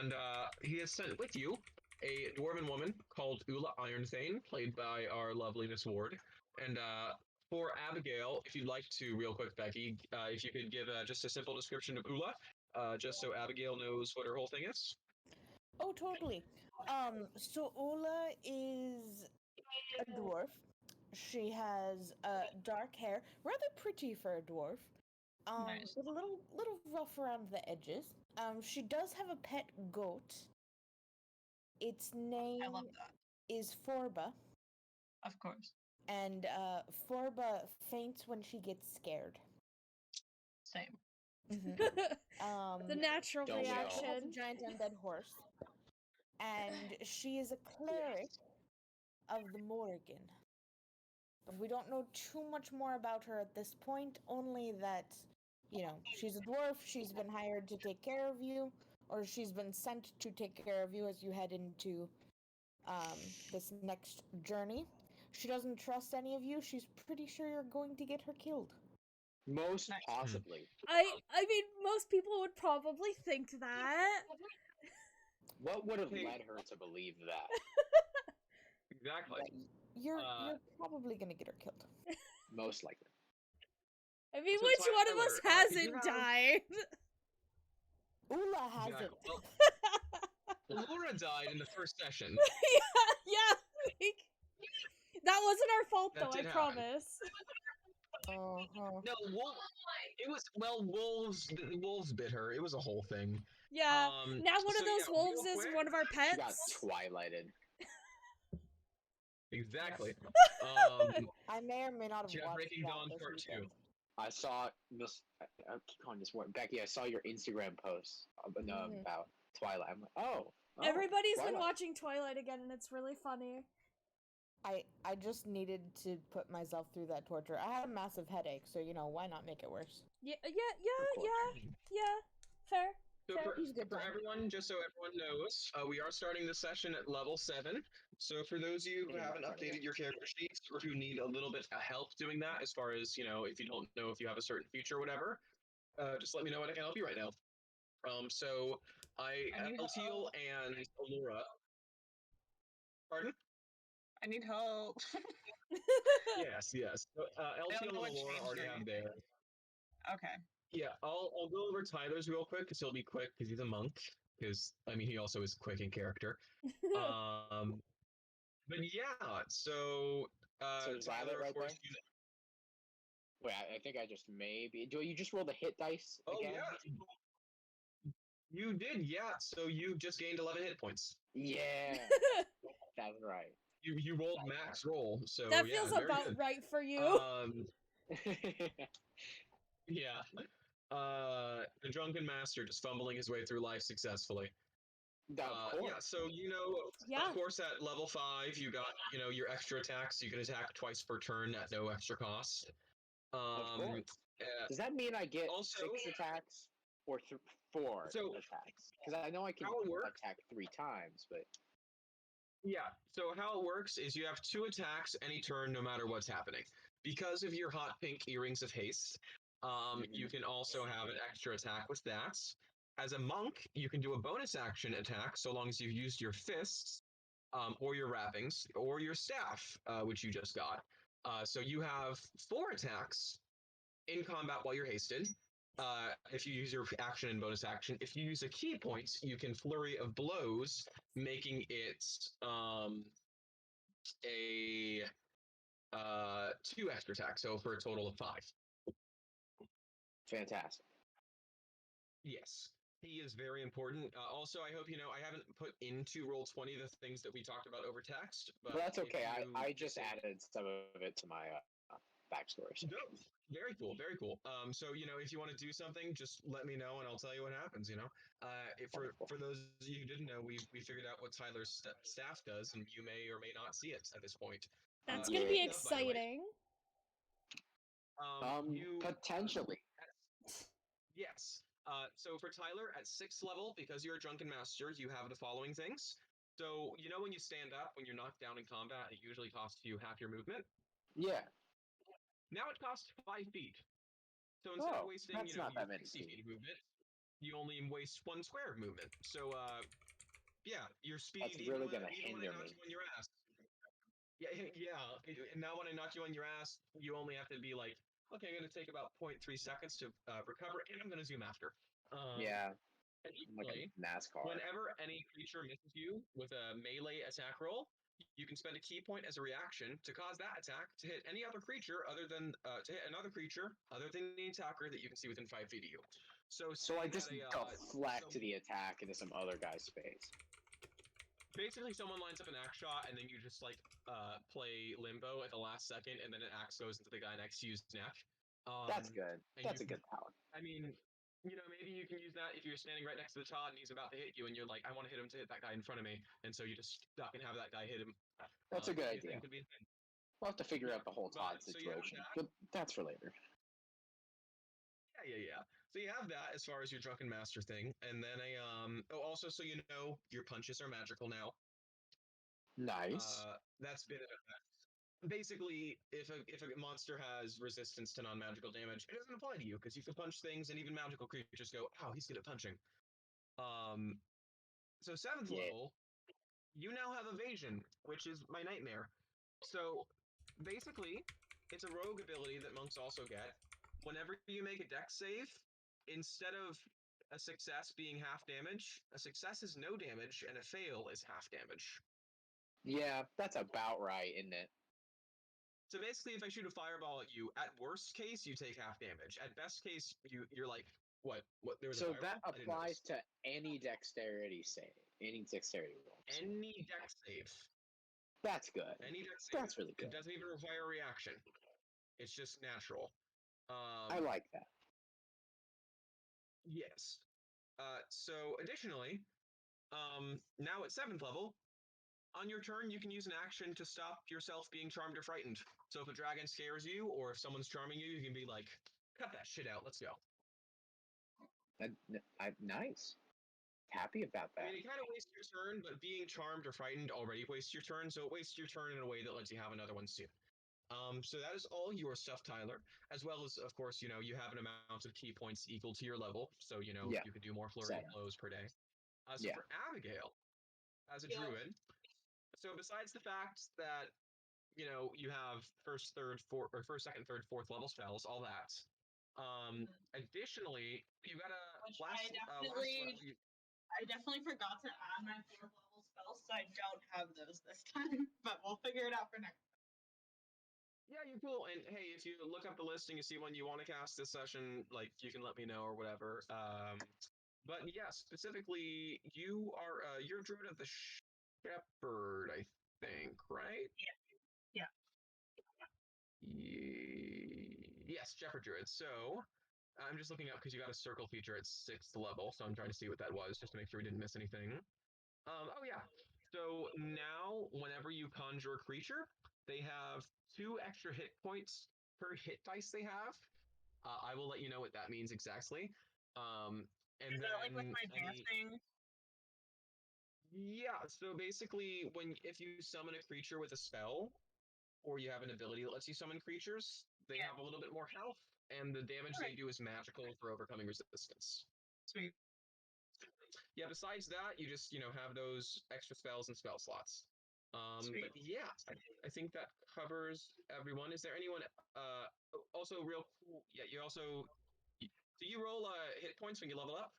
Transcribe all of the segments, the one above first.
and he has sent with you a dwarven woman called Ula Ironthane, played by our lovely Miss Ward. And for Abigail, if you'd like to, real quick, Becky, if you could give just a simple description of Ula, just so Abigail knows what her whole thing is. Oh, totally. So Ola is a dwarf. She has dark hair, rather pretty for a dwarf. Nice. But a little rough around the edges. She does have a pet goat. Its name I love that. is Forba, Of course. and Forba faints when she gets scared. Same. The natural Don't we all? She has a reaction. giant undead horse, and she is a cleric of the Morrigan. But we don't know too much more about her at this point, only that, she's a dwarf, she's been hired to take care of you, or she's been sent to take care of you as you head into this next journey. She doesn't trust any of you, she's pretty sure you're going to get her killed. Most Nice. possibly. I mean, most people would probably think that. What would have led her to believe that? Exactly. You're probably gonna get her killed. Most likely. I mean, So, which one of us Tyler, did you hasn't have- died? Ula hasn't. Exactly. Well, Laura died in the first session. yeah. Like, that wasn't our fault, That though. I did happen. promise. Uh-huh. No, wolves bit her. It was a whole thing. Yeah. Now one so of those yeah, wolves real is quick, one of our She got pets. twilighted. Exactly. I may or may not have She got watched Breaking that Dawn this Part 2. weekend. I saw Miss. I keep calling this word Becky. I saw your Instagram post about Twilight. I'm like, oh. Everybody's been Twilight. watching Twilight again, and it's really funny. I just needed to put myself through that torture. I had a massive headache, so why not make it worse? Yeah. Fair. So Fair. He's a good for time. everyone, just so everyone knows, we are starting the session at level 7. So for those of you who haven't updated your character sheets or who need a little bit of help doing that, as far as, if you don't know if you have a certain feature or whatever, just let me know and I can help you right now. So Elteal and Allura. Pardon? I need help. Yes. So, Elteal and know what Allura changed already during- have theirs. Okay. Yeah, I'll go over Tyler's real quick because he'll be quick because he's a monk. Because he also is quick in character. But yeah, so is that Tyler, it right of course. there? Wait, I think I just maybe. Do you just roll the hit dice Oh again? yeah, you did. Yeah, so you just gained 11 hit points. Yeah, that's right. You rolled max roll, so That yeah, feels very about good. right for you. Yeah. The drunken master just fumbling his way through life successfully. Of course. Yeah, so Yeah. of course, at level 5, you got your extra attacks. You can attack twice per turn at no extra cost. Of course. Does that mean I get also- 6 attacks or 4 So, attacks? Because I know I can how it works- attack 3 times, but Yeah, so how it works is you have 2 attacks any turn, no matter what's happening. Because of your hot pink earrings of haste, you can also have an extra attack with that. As a monk, you can do a bonus action attack so long as you've used your fists, or your wrappings, or your staff, which you just got. So you have 4 attacks in combat while you're hasted. If you use your action and bonus action, if you use a key point, you can flurry of blows, making it a 2 extra attacks, so for a total of 5. fantastic. Yes, he is very important. Also, I hope you know I haven't put into Roll20 the things that we talked about over text, but Well, that's if okay. you- I just added some of it to my backstory. So. Dope. Very cool, very cool. So if you want to do something, just let me know and I'll tell you what happens. For those of you who didn't know, we figured out what Tyler's staff does, and you may or may not see it at this point. That's Yeah. gonna be Speaking of, by the way, exciting. Potentially. Yes. So for Tyler, at 6th level, because you're a drunken master, you have the following things. So when you stand up, when you're knocked down in combat, it usually costs you half your movement. Yeah. Now it costs 5 feet. So instead of wasting, that's not that 60 many feet of movement, you only waste 1 square of movement. So, yeah, your speed. That's really even gonna when I hinder knock me. you on your ass. Yeah, yeah. And now when I knock you on your ass, you only have to be like, okay, I'm gonna take about 0.3 seconds to recover, and I'm gonna zoom after. Yeah, I'm like Additionally, a NASCAR. whenever any creature misses you with a melee attack roll, you can spend a key point as a reaction to cause that attack to hit any other creature other than to hit another creature other than the attacker that you can see within 5 feet of you. So I say just that deflect the attack into some other guy's space. basically someone lines up an axe shot and then you just like play limbo at the last second and then an axe goes into the guy next to you's neck. That's good. And That's you a good power. I mean, maybe you can use that if you're standing right next to the Todd and he's about to hit you, and you're like, I want to hit him to hit that guy in front of me, and so you just duck and have that guy hit him. That's a good Could be idea. Could be a thing. We'll have to figure Yeah, out the whole Todd so you have situation, that. but that's for later. Yeah. So you have that as far as your drunken master thing, and then also so you know your punches are magical now. Nice. That's been an effect. Basically, if a monster has resistance to non-magical damage, it doesn't apply to you because you can punch things, and even magical creatures go, "Oh, he's good at punching." So 7th Yeah. level, you now have Evasion, which is my nightmare. So basically, it's a rogue ability that monks also get. Whenever you make a dex save, instead of a success being half damage, a success is no damage, and a fail is half damage. Yeah, that's about right, isn't it? So basically, if I shoot a fireball at you, at worst case, you take half damage. At best case, you're like, what? There was a So fireball? that I didn't applies notice. to any dexterity save, any dexterity roll. Any dex save. That's good. Any dex save. That's really good. It doesn't even require a reaction. It's just natural. I like that. Yes. So additionally, now at 7th level, on your turn, you can use an action to stop yourself being charmed or frightened. So if a dragon scares you, or if someone's charming you, you can be like, cut that shit out, let's go. Nice. Happy about that. I mean, it kind of wastes your turn, but being charmed or frightened already wastes your turn, so it wastes your turn in a way that lets you have another one soon. So that is all your stuff, Tyler, as well as, of course, you have an amount of key points equal to your level, so, you can do more flurry of blows per day. So for Abigail, as a druid, so besides the fact that, you have first, second, third, fourth level spells, all that. Additionally, you got I definitely forgot to add my 4th level spells, so I don't have those this time, but we'll figure it out for next time. Yeah, you're cool. And hey, if you look up the list and you see one you want to cast this session, like you can let me know or whatever. But yeah, specifically, you're a druid of the shepherd, I think, right? Yeah. Yes, shepherd druid. So I'm just looking up because you got a circle feature at 6th level, so I'm trying to see what that was just to make sure we didn't miss anything. Oh yeah. So now, whenever you conjure a creature, they have 2 extra hit points per hit dice they have. I will let you know what that means exactly. And is that like with my dancing? Yeah. So basically, if you summon a creature with a spell, or you have an ability that lets you summon creatures, they have a little bit more health, and the damage they do is magical for overcoming resistance. Sweet. Yeah, besides that, you just, have those extra spells and spell slots. But yeah, I think that covers everyone. Is there anyone, also real cool, yeah, do you roll hit points when you level up?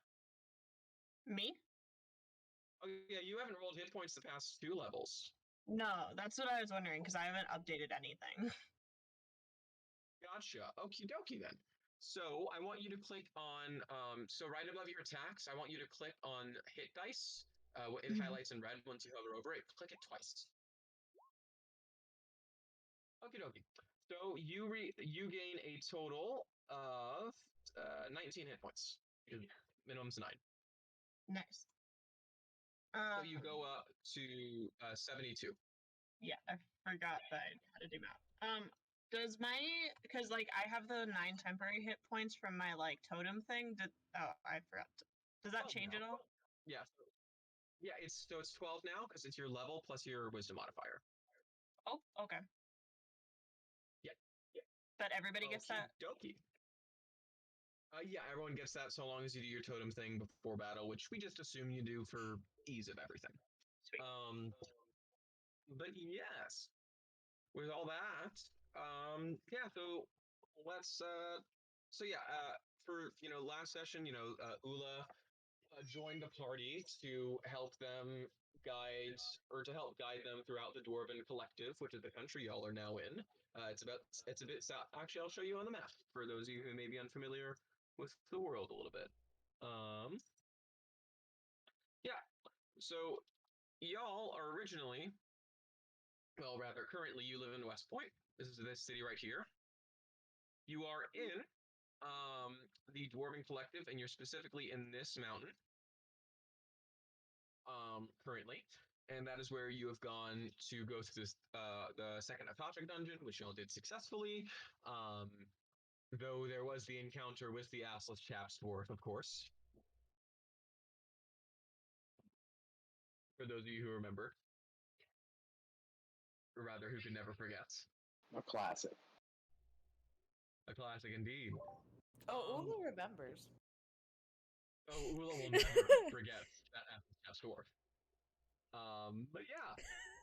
Me? Oh yeah, you haven't rolled hit points the past 2 levels. No, that's what I was wondering, because I haven't updated anything. Gotcha. Okie dokie then. So I want you to click on, so right above your attacks, I want you to click on hit dice. It highlights in red once you hover over it. Click it twice. Okie dokie. So you gain a total of 19 hit points. Your minimum's 9. Nice. So you go up to 72. Yeah, I forgot that I had to do math. Does because I have the 9 temporary hit points from my totem thing. I forgot. Does that change at all? Yeah. It's 12 now because it's your level plus your wisdom modifier. Oh, okay. Yeah. But everybody gets that. Dokie. Yeah, everyone gets that so long as you do your totem thing before battle, which we just assume you do for ease of everything. Sweet. But yes, with all that, yeah. So let's. For last session, Ula joined the party to help them guide them throughout the Dwarven Collective, which is the country y'all are now in. It's a bit south. Actually, I'll show you on the map for those of you who may be unfamiliar with the world a little bit. Yeah. So y'all are originally, well, rather currently, you live in West Point. This is this city right here. You are in the Dwarven Collective, and you're specifically in this mountain. Currently, and that is where you have gone to go through this the second Akashic dungeon, which y'all did successfully. Though there was the encounter with the assless chapsdwarf, of course. For those of you who remember, or rather, who can never forget. A classic. A classic indeed. Oh, Ula remembers. Oh, Ula will never forget that assless chapsdwarf. But yeah,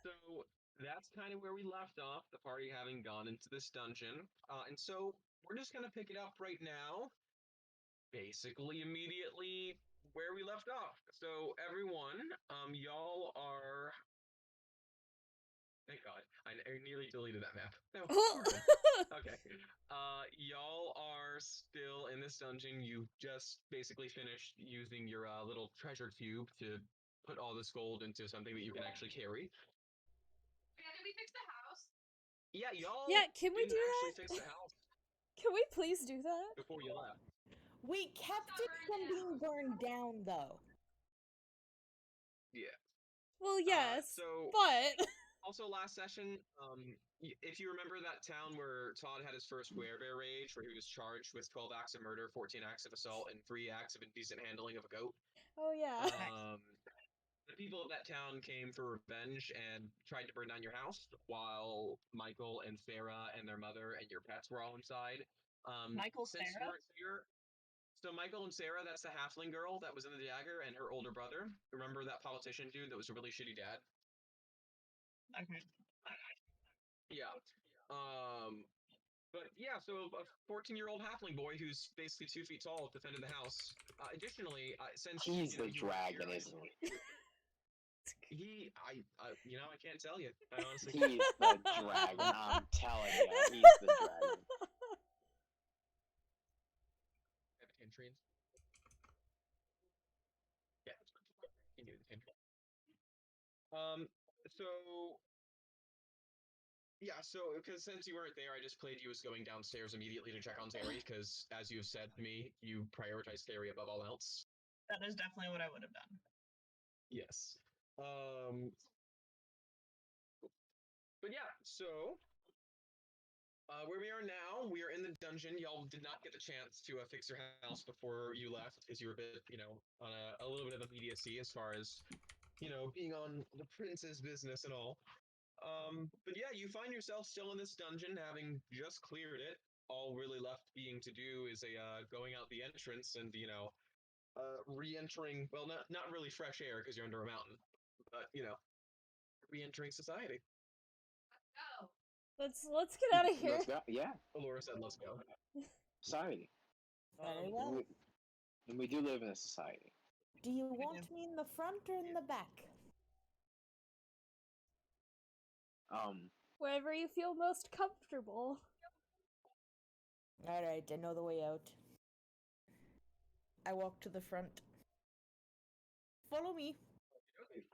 so that's kind of where we left off, the party having gone into this dungeon. And so we're just going to pick it up right now, basically immediately where we left off. So everyone, y'all are... Thank God, I nearly deleted that map. No, okay. Y'all are still in this dungeon. You just basically finished using your little treasure cube to put all this gold into something that you can actually carry. Yeah, did we fix the house? Yeah, y'all Yeah, can we didn't do actually that? fix the house Can we please do that? before you left. We kept it from being burned down, though. Yeah. Well, yes, So but also last session, if you remember that town where Todd had his first werebear rage, where he was charged with 12 acts of murder, 14 acts of assault, and 3 acts of indecent handling of a goat. oh yeah. The people of that town came for revenge and tried to burn down your house while Michael and Sarah and their mother and your pets were all inside. Michael, Since Sarah? So Michael and Sarah, that's the halfling girl that was in the dagger, and her older brother. Remember that politician dude that was a really shitty dad? Okay. Yeah. But yeah, so a 14-year-old halfling boy who's basically 2 feet tall defended the house. Additionally, since He's the you weren't dragon, here, isn't he? I can't tell you. I honestly He's can't. the dragon. I'm telling you, he's the dragon. Tangerines. Yeah, you need the tangerine. So yeah, so because since you weren't there, I just played you as going downstairs immediately to check on Terry, because as you've said to me, you prioritize Terry above all else. That is definitely what I would have done. Yes. But yeah, so where we are now, we are in the dungeon. Y'all did not get the chance to fix your house before you left, because you were a bit, on a little bit of immediacy as far as, being on the prince's business and all. But yeah, you find yourself still in this dungeon, having just cleared it. All really left being to do is going out the entrance and re-entering. Well, not really fresh air because you're under a mountain, but re-entering society. Go. Let's get out of here. Let's go. Yeah, Allura said, "Let's go." society. Very well. And we do live in a society. Do you want me in the front or in the back? Wherever you feel most comfortable. Alright, I know the way out. I walk to the front. Follow me.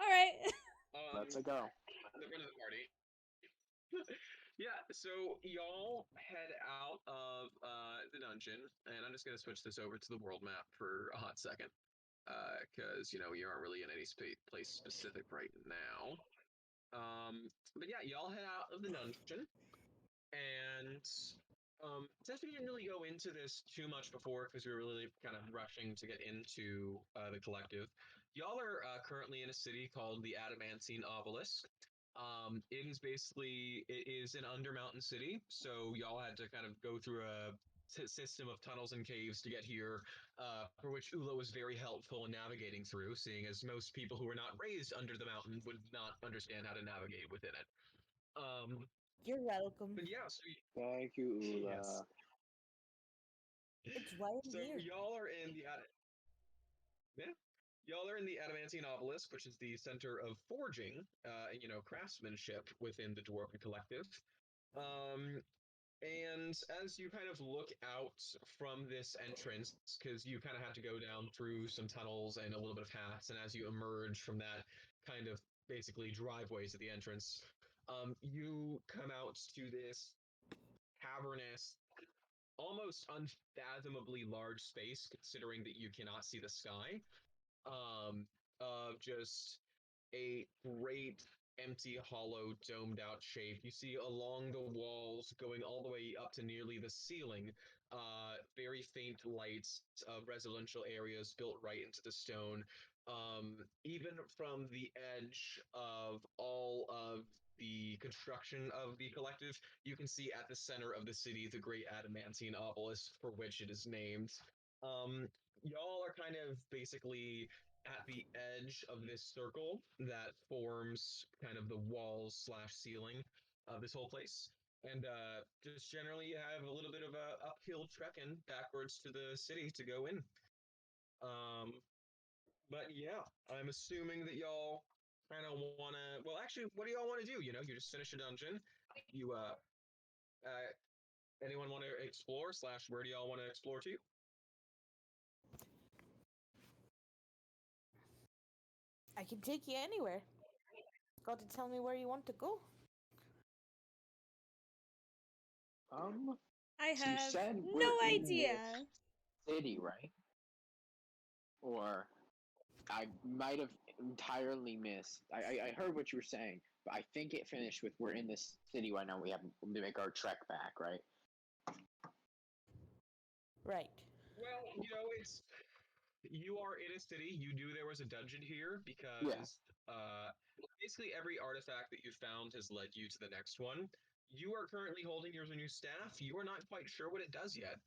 Alright. Let's go. The front of the party. Yeah, so y'all head out of the dungeon, and I'm just gonna switch this over to the world map for a hot second, because you aren't really in any place specific right now. But yeah, y'all head out of the dungeon, and since we didn't really go into this too much before, because we were really kind of rushing to get into the collective, y'all are currently in a city called the Adamantine Obelisk. It is an undermountain city, so y'all had to kind of go through a system of tunnels and caves to get here, for which Ula was very helpful in navigating through, seeing as most people who were not raised under the mountain would not understand how to navigate within it. You're welcome. But yeah, so Thank you, Ula. yes. It's right So here. y'all are in the y'all are in the Adamantine Obelisk, which is the center of forging, craftsmanship within the Dwarven Collective. And as you kind of look out from this entrance, because you kind of had to go down through some tunnels and a little bit of paths, and as you emerge from that kind of basically driveways at the entrance, you come out to this cavernous, almost unfathomably large space, considering that you cannot see the sky. Of just a great empty, hollow, domed out shape. You see along the walls, going all the way up to nearly the ceiling, very faint lights of residential areas built right into the stone. Even from the edge of all of the construction of the collective, you can see at the center of the city the great adamantine obelisk for which it is named. Y'all are kind of basically at the edge of this circle that forms kind of the walls slash ceiling of this whole place. And just generally, you have a little bit of a uphill trekking backwards to the city to go in. But yeah, I'm assuming that y'all kind of want to. Well, actually, what do y'all want to do? You just finish a dungeon. You anyone want to explore slash where do y'all want to explore to? I can take you anywhere. Got to tell me where you want to go. I So you have said no we're in idea. this city, right? Or I might have entirely missed. I heard what you were saying, but I think it finished with we're in this city right now. We have to make our trek back, right? Right. Well, you are in a city. You knew there was a dungeon here because basically every artifact that you found has led you to the next one. You are currently holding your new staff. You are not quite sure what it does yet,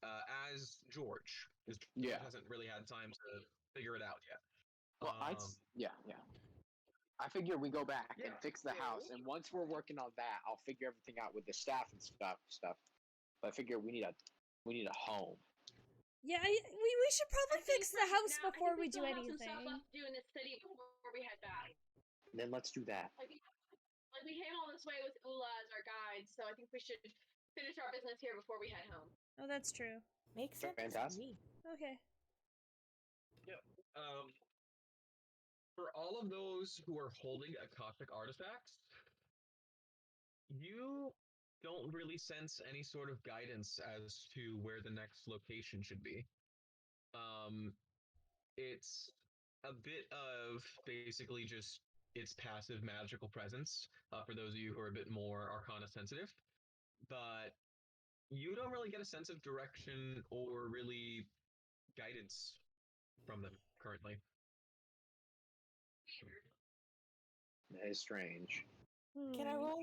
as George. George hasn't really had time to figure it out yet. Well, yeah. I figure we go back and fix the house, and once we're working on that, I'll figure everything out with the staff and stuff. But I figure we need a home. Yeah, we should probably fix the house before we do anything. Some stuff left to do in this city before we head back. Then let's do that. Like we came all this way with Ula as our guide, so I think we should finish our business here before we head home. Oh, that's true. Makes sense Fantastic. to me. Okay. Yep. For all of those who are holding Akashic artifacts, you don't really sense any sort of guidance as to where the next location should be. It's a bit of basically just its passive magical presence, for those of you who are a bit more Arcana sensitive, but you don't really get a sense of direction or really guidance from them currently. Weird. That is strange. Can I roll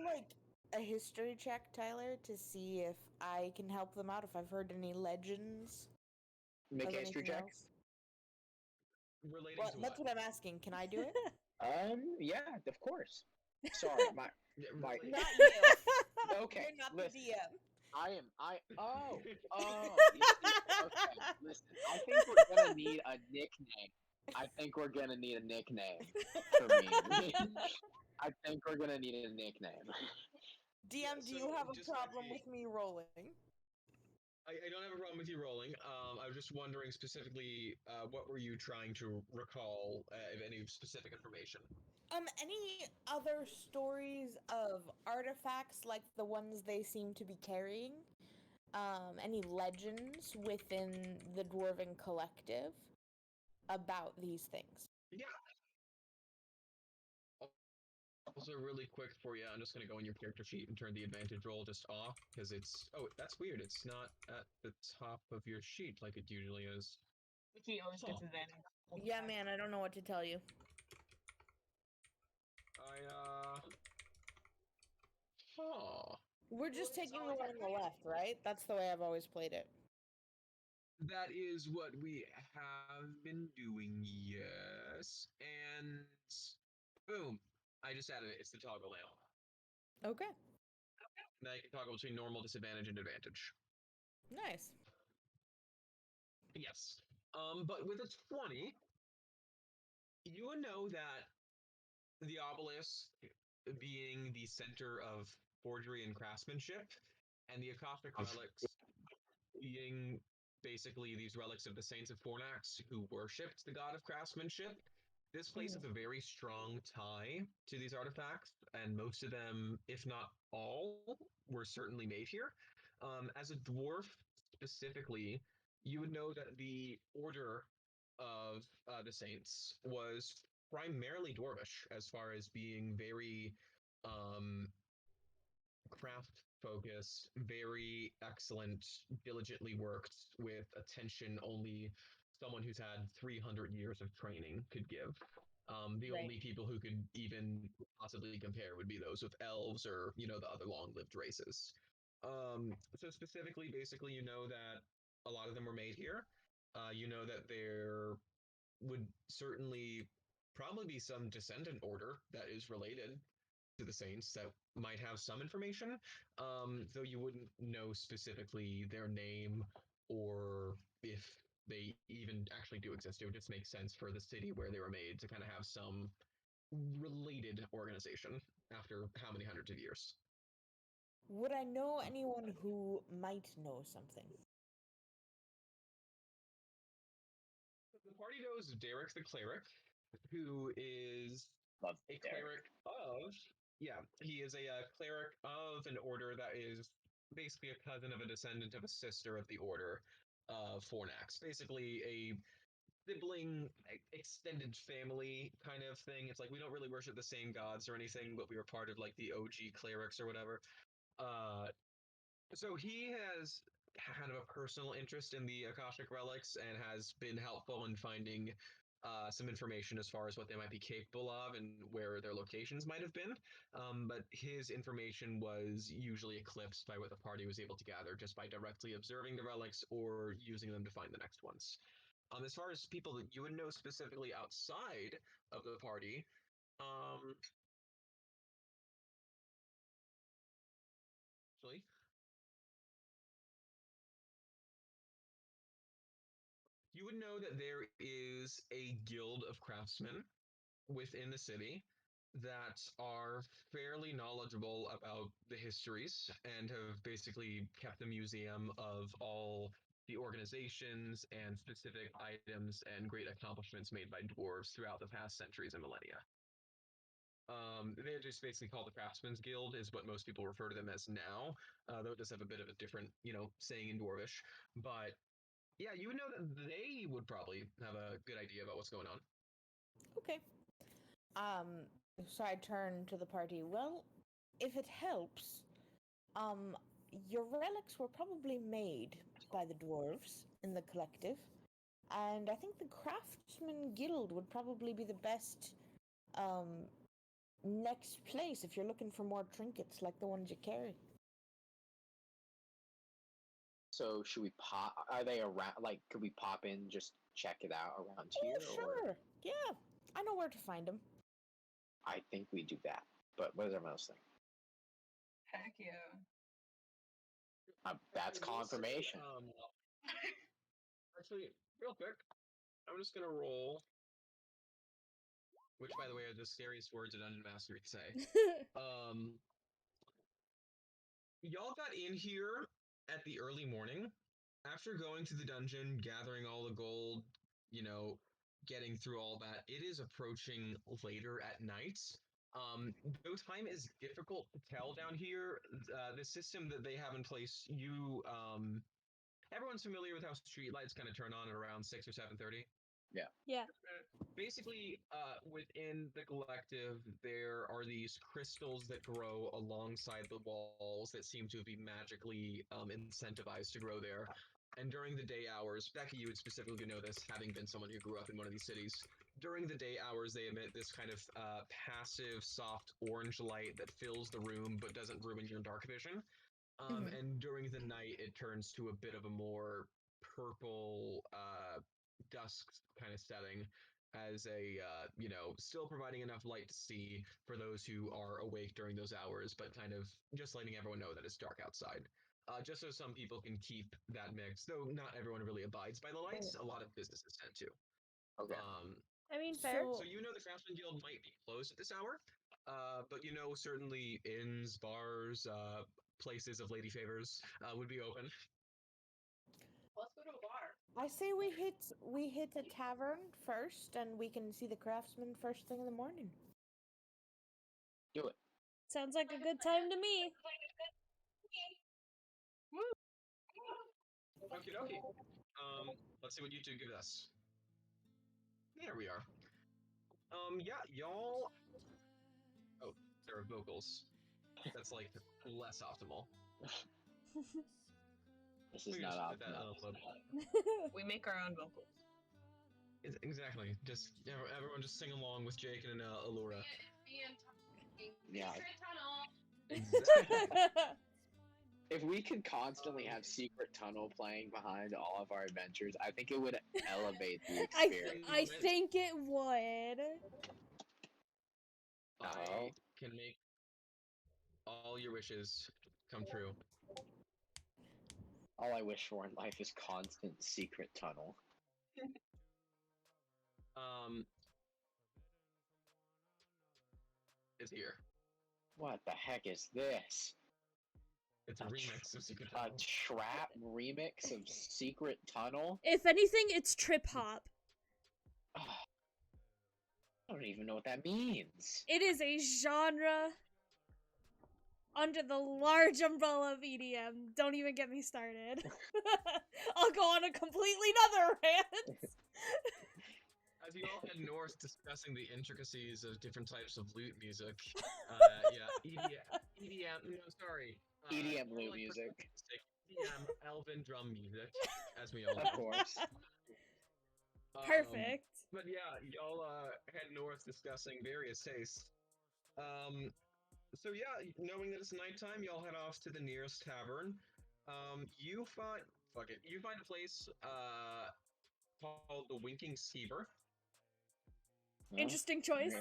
a history check, Tyler, to see if I can help them out? If I've heard any legends? Make of a history anything check. else? Relating Well, to that's what? what I'm asking. Can I do it? Yeah, of course. Sorry, my Not you. okay. You're not Listen, the DM. Oh. You see, okay, listen. I think we're gonna need a nickname. I think we're gonna need a nickname for me. I think we're gonna need a nickname. DM, do you so have a just problem maybe- with me rolling? I don't have a problem with you rolling. I was just wondering specifically, what were you trying to recall, of any specific information? Any other stories of artifacts like the ones they seem to be carrying? Any legends within the Dwarven Collective about these things? Yeah. Also, really quick for you, I'm just going to go in your character sheet and turn the advantage roll just off, because it's... Oh, that's weird. It's not at the top of your sheet like it usually is. He always gets Huh. advantage. Yeah, man, I don't know what to tell you. Huh. We're just taking the one on the left, right? That's the way I've always played it. That is what we have been doing, yes. And boom, I just added it. It's the toggle now. Okay. Now you can toggle between normal, disadvantage, and advantage. Nice. Yes. But with a 20, you would know that the obelisk being the center of forgery and craftsmanship, and the Akashic relics being basically these relics of the saints of Fornax who worshipped the god of craftsmanship. This places a very strong tie to these artifacts, and most of them, if not all, were certainly made here. As a dwarf specifically, you would know that the order of the saints was primarily dwarvish, as far as being very um, craft focused, very excellent, diligently worked with attention only someone who's had 300 years of training could give. The Right. only people who could even possibly compare would be those with elves or, the other long lived races. So, specifically, basically, you know that a lot of them were made here. You know that there would certainly probably be some descendant order that is related to the Saints that might have some information, though you wouldn't know specifically their name or if they even actually do exist. It would just make sense for the city where they were made to kind of have some related organization after how many hundreds of years. Would I know anyone who might know something? The party knows Derek the cleric, who is Love a Derek. cleric of, yeah, he is a cleric of an order that is basically a cousin of a descendant of a sister of the order of Fornax. Basically a sibling, extended family kind of thing. It's like we don't really worship the same gods or anything, but we were part of like the OG clerics or whatever. So he has kind of a personal interest in the Akashic relics and has been helpful in finding some information as far as what they might be capable of and where their locations might have been. But his information was usually eclipsed by what the party was able to gather just by directly observing the relics or using them to find the next ones. As far as people that you would know specifically outside of the party, actually, you would know that there is a guild of craftsmen within the city that are fairly knowledgeable about the histories and have basically kept a museum of all the organizations and specific items and great accomplishments made by dwarves throughout the past centuries and millennia. They're just basically called the Craftsmen's Guild, is what most people refer to them as now, though it does have a bit of a different, saying in Dwarvish. But yeah, you would know that they would probably have a good idea about what's going on. Okay. So I turn to the party. Well, if it helps, your relics were probably made by the dwarves in the collective, and I think the Craftsman Guild would probably be the best next place if you're looking for more trinkets like the ones you carry. So should we pop? Are they around? Like, could we pop in, just check it out around here? Oh, sure. Yeah, I know where to find them. I think we do that. But what does everyone else think? Heck yeah. That's confirmation. Actually, real quick, I'm just gonna roll. Which, by the way, are the scariest words a dungeon master could say. Y'all got in here at the early morning. After going to the dungeon, gathering all the gold, getting through all that, it is approaching later at night. Though time is difficult to tell down here, the system that they have in place, everyone's familiar with how streetlights kind of turn on at around 6 or 7:30. Yeah. Basically, within the collective, there are these crystals that grow alongside the walls that seem to be magically incentivized to grow there. And during the day hours, Becky, you would specifically know this, having been someone who grew up in one of these cities. During the day hours, they emit this kind of passive, soft orange light that fills the room but doesn't ruin your dark vision. And during the night, it turns to a bit of a more purple dusk kind of setting as a still providing enough light to see for those who are awake during those hours, but kind of just letting everyone know that it's dark outside. Just so some people can keep that mix, though not everyone really abides by the lights. A lot of businesses tend to. Okay. I mean, fair. So the Craftsman Guild might be closed at this hour, but certainly inns, bars, places of lady favors would be open. Let's go to a bar. I say we hit a tavern first, and we can see the craftsman first thing in the morning. Do it. Sounds like a good time to me. Okie dokie. Let's see what you two give us. There we are. Y'all. Oh, there are vocals. That's like less optimal. This is We not should put that optimal. on a We make our own vocals. Exactly. Just everyone just sing along with Jake and Allura. Yeah. Secret tunnel. Exactly. If we could constantly have Secret Tunnel playing behind all of our adventures, I think it would elevate the experience. I think it would. I can make all your wishes come true. All I wish for in life is constant Secret Tunnel. It's here. What the heck is this? It's a remix of Secret A Tunnel. trap remix of Secret Tunnel? If anything, it's trip hop. Ugh. I don't even know what that means. It is a genre under the large umbrella of EDM. Don't even get me started. I'll go on a completely other rant. As you all head north discussing the intricacies of different types of lute music. EDM, no, sorry. EDM more lute like music. EDM, elven drum music, as we all know. Of course. Perfect. But yeah, y'all head north discussing various tastes. So yeah, knowing that it's nighttime, y'all head off to the nearest tavern. You find a place called the Winking Skeever. Interesting choice.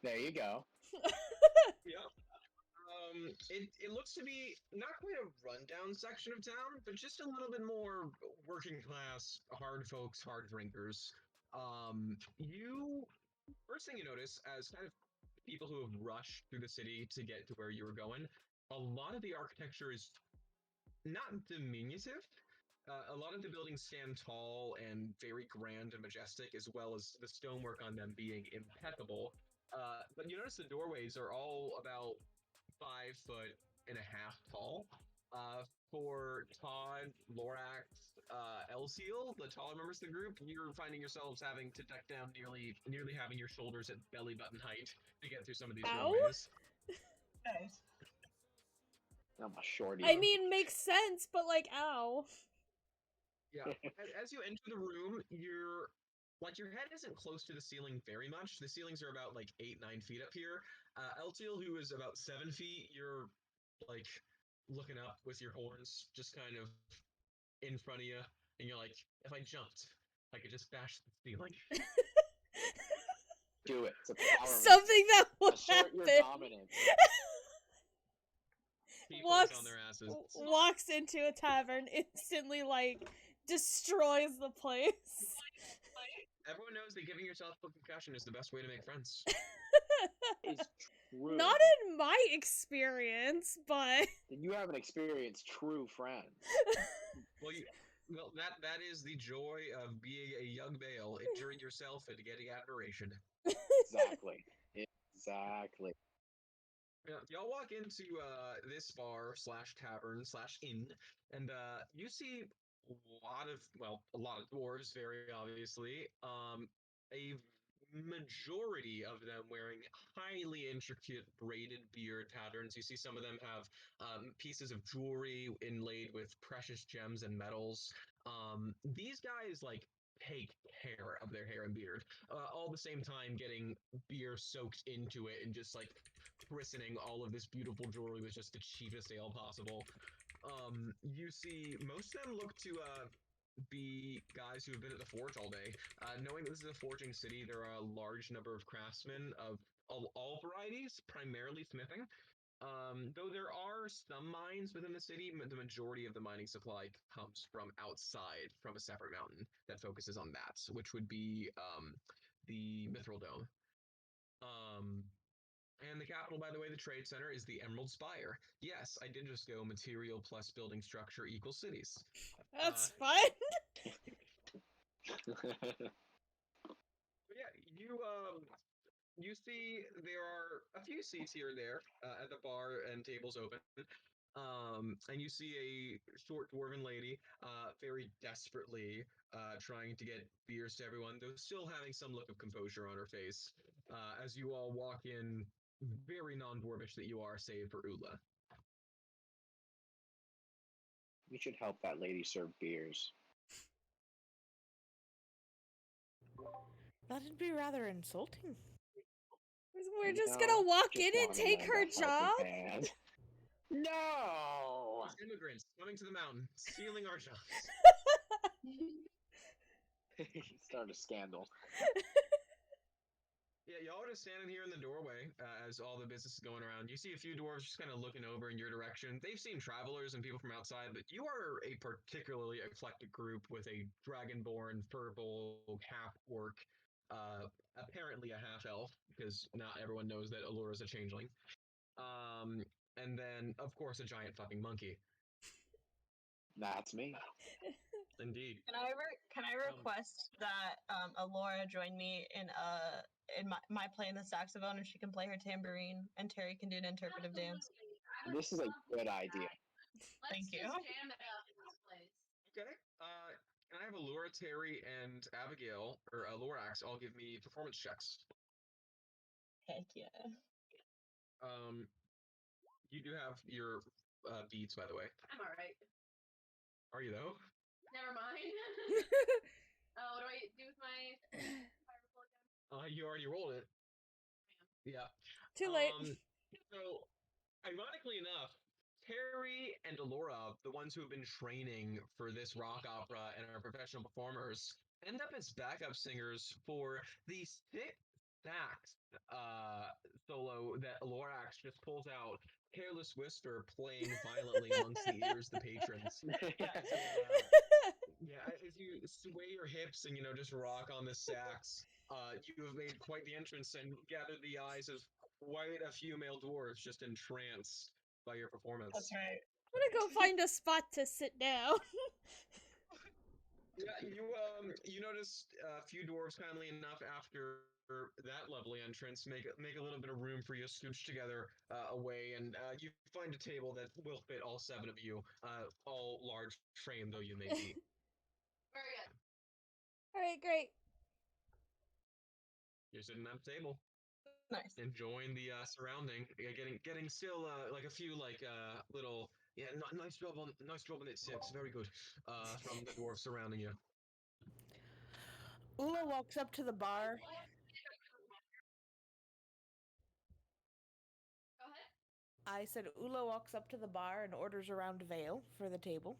There you go. Yeah. It looks to be not quite a rundown section of town, but just a little bit more working class, hard folks, hard drinkers. You first thing you notice as kind of people who have rushed through the city to get to where you were going, a lot of the architecture is not diminutive. A lot of the buildings stand tall and very grand and majestic, as well as the stonework on them being impeccable. But you notice the doorways are all about 5.5 foot tall. For Todd, Lorax, Elseal, the taller members of the group, you're finding yourselves having to duck down nearly having your shoulders at belly button height to get through some of these Ow. doorways. Nice. I'm a shorty. I mean, makes sense, but like, ow. Yeah. As you enter the room, your head isn't close to the ceiling very much. The ceilings are about like 8-9 feet up here. Eltiel, who is about 7 feet, you're like looking up with your horns just kind of in front of you, and you're like, if I jumped, I could just bash the ceiling. Do it. It's a power move. Something that will Assert your happen. dominance. People Walks, on their asses. walks into a tavern, instantly like destroys the place. Everyone knows that giving yourself a concussion is the best way to make friends. It's true. Not in my experience, but Then you haven't experienced true friends. Well, that is the joy of being a young male, injuring yourself and getting admiration. Exactly. Exactly. Yeah, y'all walk into this bar slash tavern slash inn, and you see a lot of dwarves, very obviously. A majority of them wearing highly intricate braided beard patterns. You see some of them have pieces of jewelry inlaid with precious gems and metals. These guys like take care of their hair and beard, all the same time getting beer soaked into it and just like christening all of this beautiful jewelry with just the cheapest ale possible. You see most of them look to be guys who have been at the forge all day. Knowing that this is a forging city, there are a large number of craftsmen of all varieties, primarily smithing. Though there are some mines within the city, the majority of the mining supply comes from outside, from a separate mountain that focuses on that, which would be the Mithril Dome. And the capital, by the way, the trade center is the Emerald Spire. Yes, I did just go material plus building structure equals cities. That's fun. But yeah, you see there are a few seats here and there at the bar and tables open. And you see a short dwarven lady very desperately trying to get beers to everyone, though still having some look of composure on her face as you all walk in, very non-dwarvish that you are, save for Ula. We should help that lady serve beers. That'd be rather insulting. We're just No, gonna walk just in and wanna take lend her a job? helping hand. No! Immigrants coming to the mountain, stealing our jobs. Start a scandal. Yeah, y'all are just standing here in the doorway as all the business is going around. You see a few dwarves just kind of looking over in your direction. They've seen travelers and people from outside, but you are a particularly eclectic group with a dragonborn, furball, half-orc, apparently a half-elf, because not everyone knows that Allura's a changeling. And then, of course, a giant fucking monkey. That's me. Indeed. Can I request that Alora join me in my playing the saxophone, and she can play her tambourine, and Terry can do an interpretive dance. This is a good idea. Thank you. Let's just jam it up in this place. Okay. Can I have Allura, Terry, and Abigail, or Lorax, all give me performance checks? Heck yeah. You do have your beads, by the way. I'm alright. Are you though? Never mind. Oh, what do I do with my fire again? You already rolled it. Yeah. Too late. So, ironically enough, Terry and Alora, the ones who have been training for this rock opera and are professional performers, end up as backup singers for the sixth sax solo that Lorax just pulls out. Careless Whisper playing violently amongst the ears of the patrons. Yeah, as you sway your hips and just rock on the sax, you have made quite the entrance and gathered the eyes of quite a few male dwarves just entranced by your performance. That's right. I'm gonna go find a spot to sit down. Yeah, you notice a few dwarves, kindly enough, after that lovely entrance, make a little bit of room for you to scooch together away, and you find a table that will fit all 7 of you, all large frame though you may be. Very good. Alright, great. You're sitting at the table, Nice. enjoying the surrounding, getting still like a few little nice job on it 6, very good from the dwarves surrounding you. Ula walks up to the bar. Go ahead. I said Ula walks up to the bar and orders a round of ale for the table.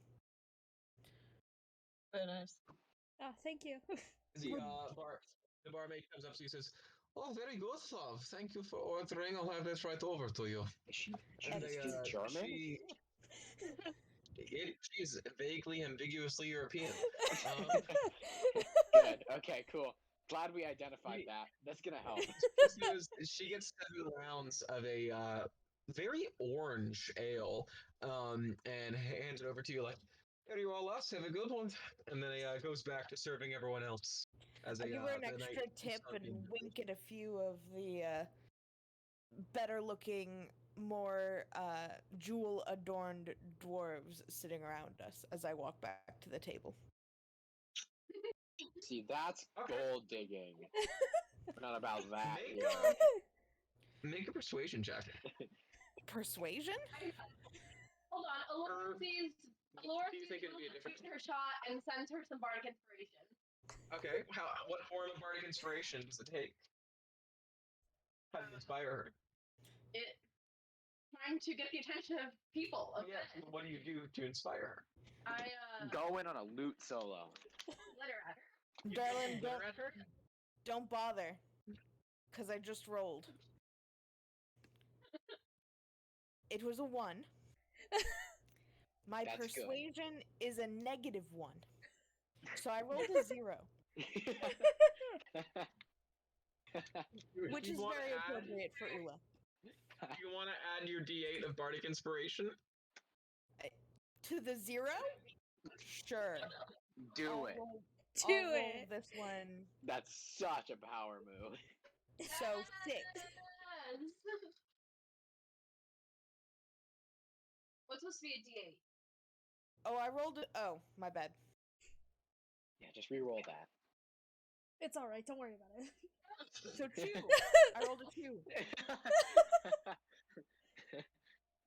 Very nice. Oh, thank you. The barmaid comes up to you and says, "Oh, very good, love. Thank you for ordering. I'll have this right over to you." Is she And German? She's vaguely, ambiguously European. Good. Okay, cool. Glad we identified that. That's gonna help. She gets 7 rounds of a very orange ale, and hands it over to you like, "Here you all, us. Have a good one." And then goes back to serving everyone else. As I give her an the extra night tip starts being- and wink at a few of the better-looking, more jewel-adorned dwarves sitting around us as I walk back to the table. See, that's gold digging. We're not about that. Make a persuasion check. Persuasion? Hold on. Alora sees do you think it'd be a different- her shot and sends her some bardic inspiration. Okay, what form of bardic inspiration does it take? How do you inspire her? It trying to get the attention of people. Of Yeah. men. What do you do to inspire her? I Go in on a loot solo. glitter at her. Darling, Glitter at her? don't bother. Because I just rolled. It was a 1. My That's good. persuasion is a -1. So I rolled a 0, which You is wanna very add- appropriate for Ula. You want to add your D8 of bardic inspiration? To the 0? Sure. Do I'll it. roll- Do I'll roll it. this one. That's such a power move. So 6. Yes! What's supposed to be a D8? Oh, I rolled it. Oh, my bad. Yeah, just re-roll that. It's alright, don't worry about it. So 2. I rolled a 2.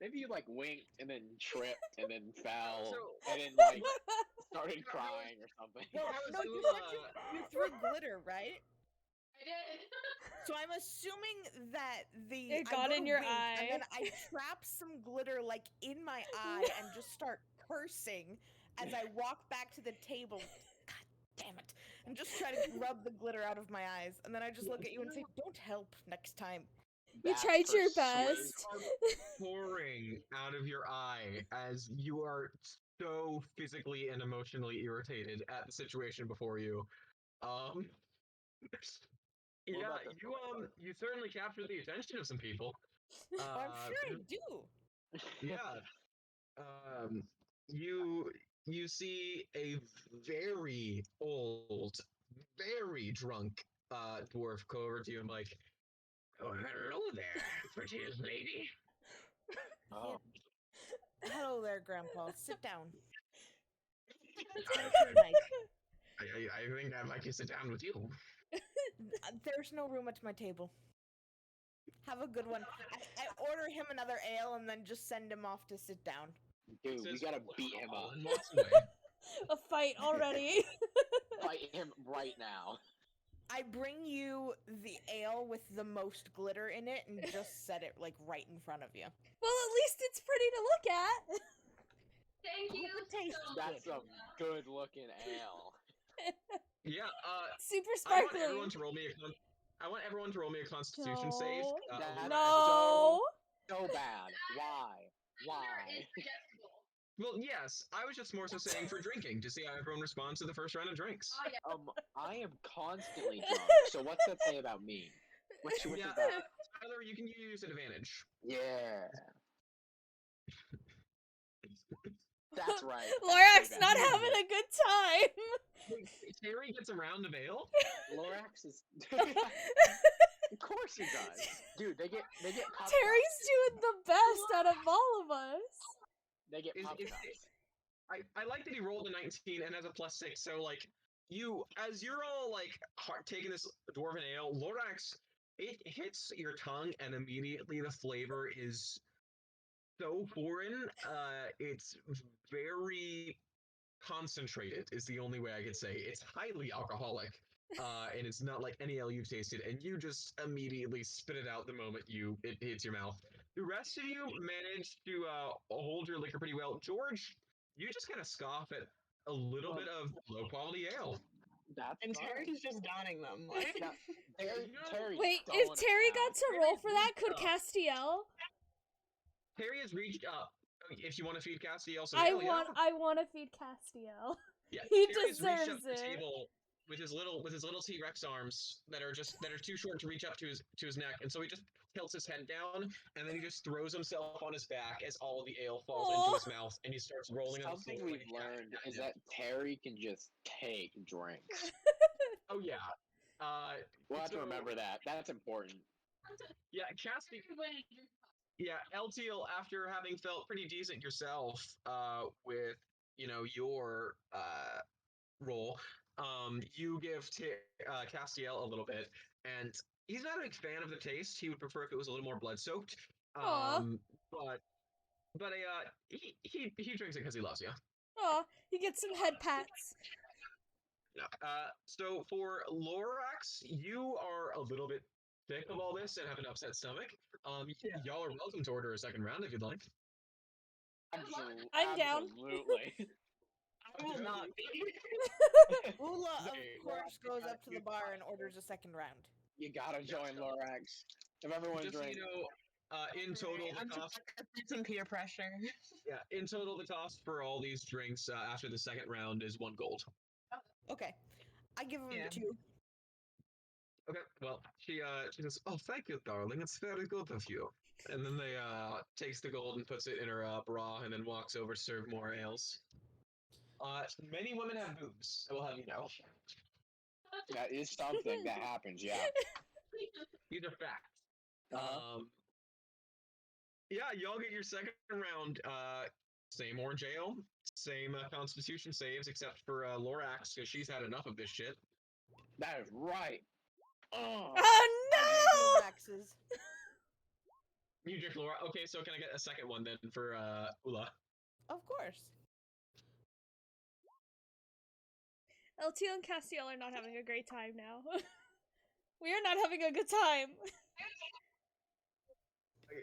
Maybe you like winked and then tripped and then fell So- and then like started crying or something. Well, How is no, you Ula- said you threw glitter, right? I did. So I'm assuming that It I got go in to your wink, eye. and then I trap some glitter like in my eye and just start cursing as I walk back to the table. God damn it! And just try to rub the glitter out of my eyes, and then I just look at you and say, "Don't help next time." You That's tried your persuasion. best. Pouring out of your eye as you are so physically and emotionally irritated at the situation before you. Yeah, about this one? you certainly captured the attention of some people. Oh, I'm sure I do. Yeah. You see a very old, very drunk dwarf go over to you and like, oh, hello there, prettiest lady. Oh, Hello there, Grandpa. Sit down. Let's make your night. I think I'd like to sit down with you. There's no room at my table. Have a good one. I order him another ale and then just send him off to sit down. dude, we gotta beat him up. And walks away. A fight already. Fight him right now. I bring you the ale with the most glitter in it and just set it like right in front of you. Well, at least it's pretty to look at. Thank you. It tastes so That's much. some good looking ale. Yeah, Super I want sparkly. everyone to roll me I want everyone to roll me a Constitution save. No. That's No. So bad. Why? Why? It's digestible. Well, yes, I was just more so saying for drinking to see how everyone responds to the first round of drinks. Oh yeah. I am constantly drunk. So what's that say about me? What's Yeah, that? Tyler, you can use advantage. Yeah. That's right. Lorax That's not pretty bad. having a good time. Terry gets a round of ale. Lorax is. Of course he does, dude. They get pop Terry's doing the best out of all of us. They get Is- pop is- cups. I like that he rolled a 19 and has a +6. So like you, as you're all like taking this dwarven ale, Lorax, it hits your tongue and immediately the flavor is so foreign. It's very concentrated is the only way I could say. It's highly alcoholic. And it's not like any ale you've tasted, and you just immediately spit it out the moment it hits your mouth. The rest of you managed to hold your liquor pretty well. George, you just kind of scoff at a little bit of low quality ale. That's And fine. Terry's just downing them. Like, Now, Terry's Wait, throwing if it Terry down. got to roll for that, could Castiel? Terry has reached up. If you want to feed Castiel some I ale, want to feed Castiel. yeah. he Terry's reached up deserves to the it. table with his little T-Rex arms that are too short to reach up to his neck, and so he just tilts his head down, and then he just throws himself on his back as all of the ale falls Aw. into his mouth, and he starts rolling on the Something floor. we've learned is that Terry can just take drinks. Oh yeah. We'll have to So- remember that. That's important. Yeah, Yeah, Eltiel, after having felt pretty decent yourself with your role, you give Castiel a little bit, and he's not a big fan of the taste. He would prefer if it was a little more blood soaked. Aw. But he drinks it because he loves you. Aw, he gets some head pats. No. So for Lorax, you are a little bit sick of all this and have an upset stomach. Y'all are welcome to order a second round if you'd like. I'm down. Absolutely. I will not be. Ula, of Hey, course, well, goes up to the bar and orders a second round. You gotta join Lorax. If everyone's Just so drinking. you know, in total, I'm the cost. some peer pressure. Yeah, in total, the cost for all these drinks after the second round is 1 gold. Okay. I give him Yeah. 2. Okay, well, she says, "Oh, thank you, darling. It's very good of you." And then they takes the gold and puts it in her bra, and then walks over to serve more ales. Many women have boobs. I will have you know. That is something that happens, yeah. These are facts. Uh-huh. Yeah, y'all get your second round. Same orange ale, same Constitution saves, except for Lorax, because she's had enough of this shit. That is right. Oh, Oh no! Maxes. You drink Laura. Okay, so can I get a second one then for Ula? Of course. LTL and Castiel are not having a great time now. We are not having a good time.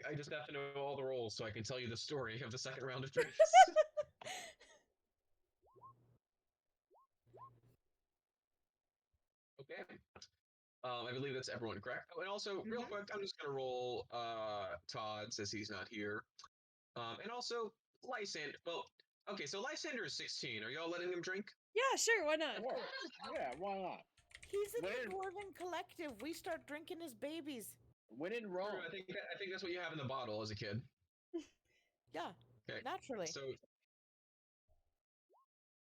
I just have to know all the roles so I can tell you the story of the second round of drinks. Okay. I believe that's everyone, correct? Oh, and also, real quick, I'm just gonna roll Todd since he's not here. And also Lysander. Well, okay, so Lysander is 16. Are y'all letting him drink? Yeah, sure, why not? yeah, why not? He's in When- the Dwarven Collective. We start drinking as babies. When in Rome. True, I think that's what you have in the bottle as a kid. Yeah, Okay. naturally. So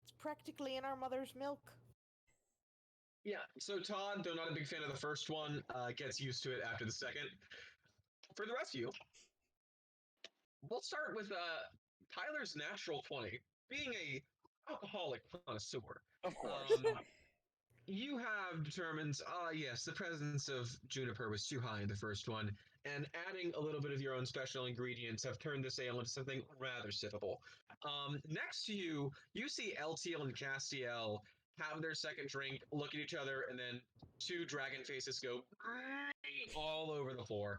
It's practically in our mother's milk. yeah, so Todd, though not a big fan of the first one, gets used to it after the second. For the rest of you, we'll start with Tyler's natural 20. Being a alcoholic connoisseur, Of course. you have determined, yes, the presence of juniper was too high in the first one, and adding a little bit of your own special ingredients have turned this ale into something rather sippable. Next to you, you see LTL and Castiel have their second drink, look at each other, and then 2 dragon faces go all over the floor.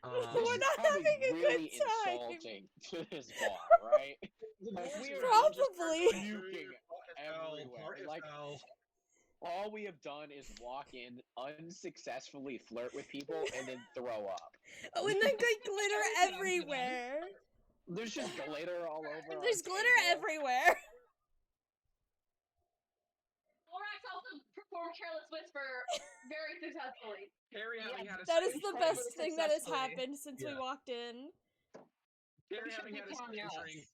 This We're is not probably having a good really time. insulting to this bar, right? Like, we are Probably. just puking everywhere. Like, all we have done is walk in, unsuccessfully flirt with people, and then throw up. Oh, and then glitter everywhere. There's just glitter all over. There's our glitter table. everywhere. Lorax also performed Careless Whisper very successfully. Harry having had a That is second the drink- best thing that has successfully. happened since we Yeah. walked in. Harry We should having be had a calling second us. drink,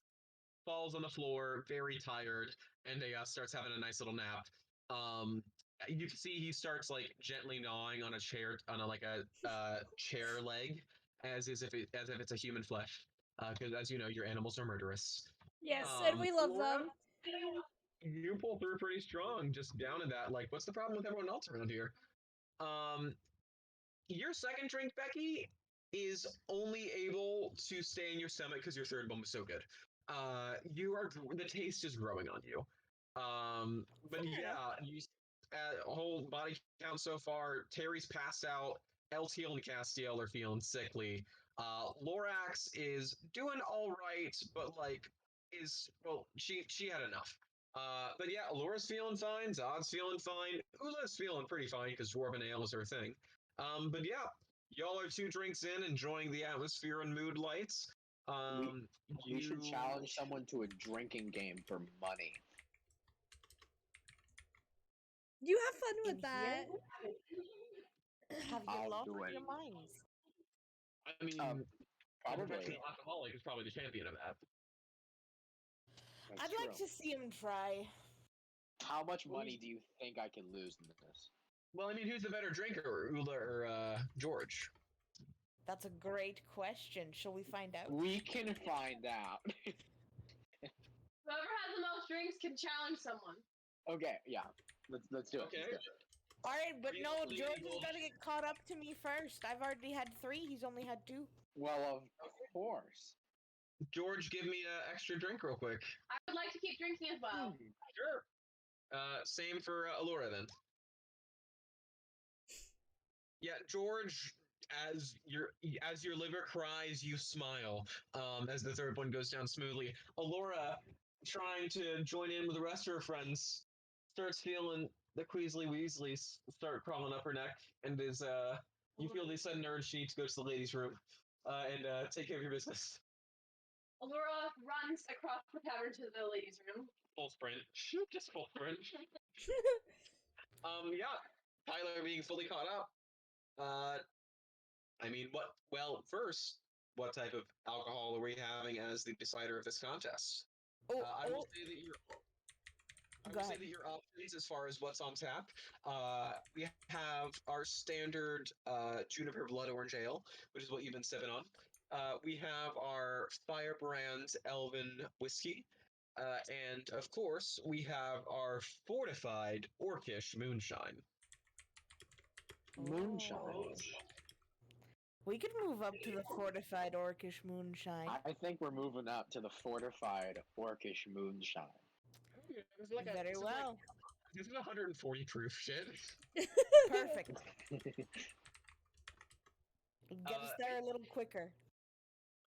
falls on the floor, very tired, and starts having a nice little nap. You can see he starts like gently gnawing on a chair, on a chair leg, as if it's a human flesh. Because as you know, your animals are murderous. Yes, and we love Laura, them. You pull through pretty strong, just down in that. Like, what's the problem with everyone else around here? Your second drink, Becky, is only able to stay in your stomach because your third one was so good. The taste is growing on you. But yeah, you whole body count so far. Terry's passed out. LTL and Castiel are feeling sickly. Lorax is doing all right, but she had enough. But yeah, Alora's feeling fine. Zod's feeling fine. Ula's feeling pretty fine because Dwarven Ale is her thing. But yeah, y'all are 2 drinks in, enjoying the atmosphere and mood lights. We should challenge someone to a drinking game for money. You have fun with In that. Have you I'll lost do it. your minds? I mean, Probably. professional alcoholic is probably the champion of that. That's I'd like true. to see him try. How much money do you think I can lose in this? Well, I mean, who's the better drinker, Ula or George? That's a great question. Shall we find out? We can find out. Whoever has the most drinks can challenge someone. Okay, yeah. Let's do it. Okay. Let's do it. Alright, but no, Really George has cool. got to get caught up to me first. I've already had 3. He's only had 2. Well, of course. George, give me an extra drink real quick. I would like to keep drinking as well. Sure. Same for Alora then. Yeah, George, as your liver cries, you smile. As the third one goes down smoothly. Alora, trying to join in with the rest of her friends, starts feeling the Queasly Weasleys start crawling up her neck, and you feel the sudden urge she needs to go to the ladies' room and take care of your business. Allura runs across the tavern to the ladies' room. Full sprint, just full sprint. Yeah, Tyler being fully caught up. I mean, what? Well, first, what type of alcohol are we having as the decider of this contest? I will say that your options as far as what's on tap. We have our standard juniper blood orange ale, which is what you've been sipping on. We have our Firebrand Elven whiskey. And of course, we have our fortified Orcish moonshine. Moonshine. We could move up to the fortified Orcish moonshine. I think we're moving up to the fortified Orcish moonshine. Very well. This is 140 proof shit. Perfect. Get us there a little quicker.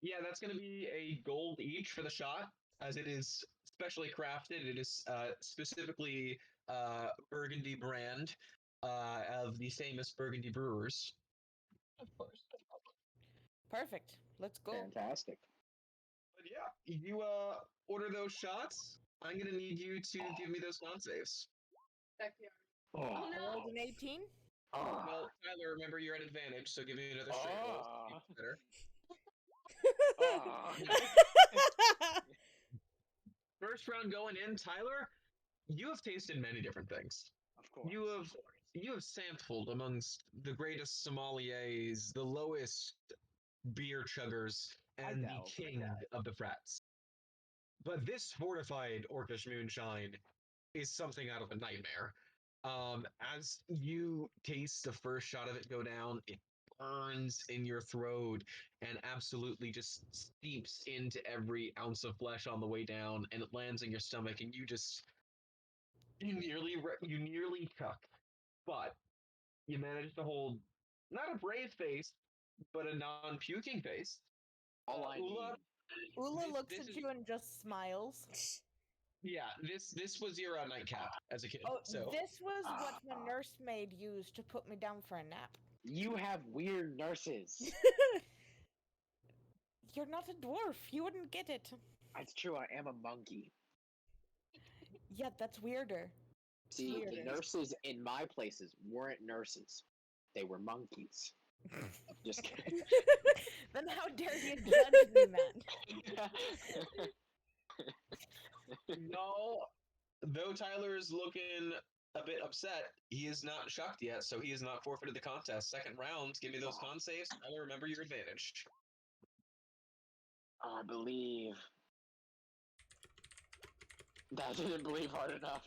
Yeah, that's going to be a gold each for the shot, as it is specially crafted. It is specifically Burgundy brand of the famous Burgundy brewers. Of course. Perfect. Let's go. Fantastic. But yeah, you order those shots. I'm going to need you to give me those con saves. Back here. Oh. Oh I no! rolled an 18. Oh. Well, Tyler, remember you're at advantage, so give me another straight roll. Oh. Better. Oh. First round going in, Tyler, you have tasted many different things. Of course. You have sampled amongst the greatest sommeliers, the lowest beer chuggers, and the king of the frats. But this fortified Orcish moonshine is something out of a nightmare. As you taste the first shot of it go down, it burns in your throat and absolutely just steeps into every ounce of flesh on the way down, and it lands in your stomach, and you nearly chuck, but you manage to hold not a brave face, but a non-puking face. All I Ula, need. Ula This- looks this at is- you and just smiles. yeah, this was your nightcap as a kid. Oh, So this was what my nursemaid used to put me down for a nap. You have weird nurses. You're not a dwarf. You wouldn't get it. It's true, I am a monkey. Yeah, that's weirder. See, Weird. the nurses in my places weren't nurses. They were monkeys. Just kidding. Then how dare you judge me, man? no, though Tyler is looking a bit upset, he is not shocked yet, so he has not forfeited the contest. Second round, give me those con saves. Tyler, remember your advantage. I believe. I didn't believe hard enough.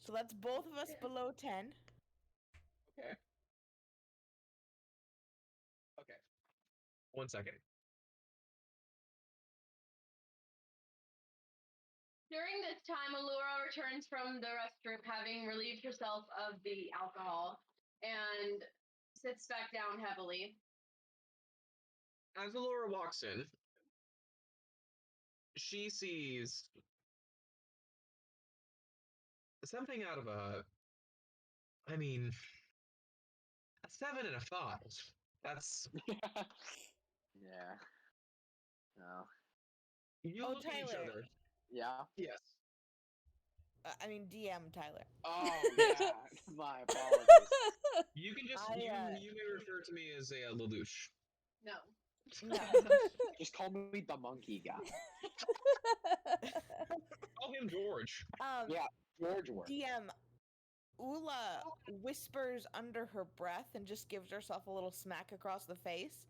So that's both of us below 10. Okay. Okay. 1 second. During this time, Allura returns from the restroom, having relieved herself of the alcohol, and sits back down heavily. As Allura walks in, she sees something out of a 7 and a 5. That's Yeah. No. you Oh, look at each Tyler. other. Yeah. Yes. I mean, DM Tyler. Oh yeah. My apologies. You can just I, you may refer to me as a Lelouch. No. No. Just call me the monkey guy. Call him George. Yeah. George work. DM, Ula whispers under her breath and just gives herself a little smack across the face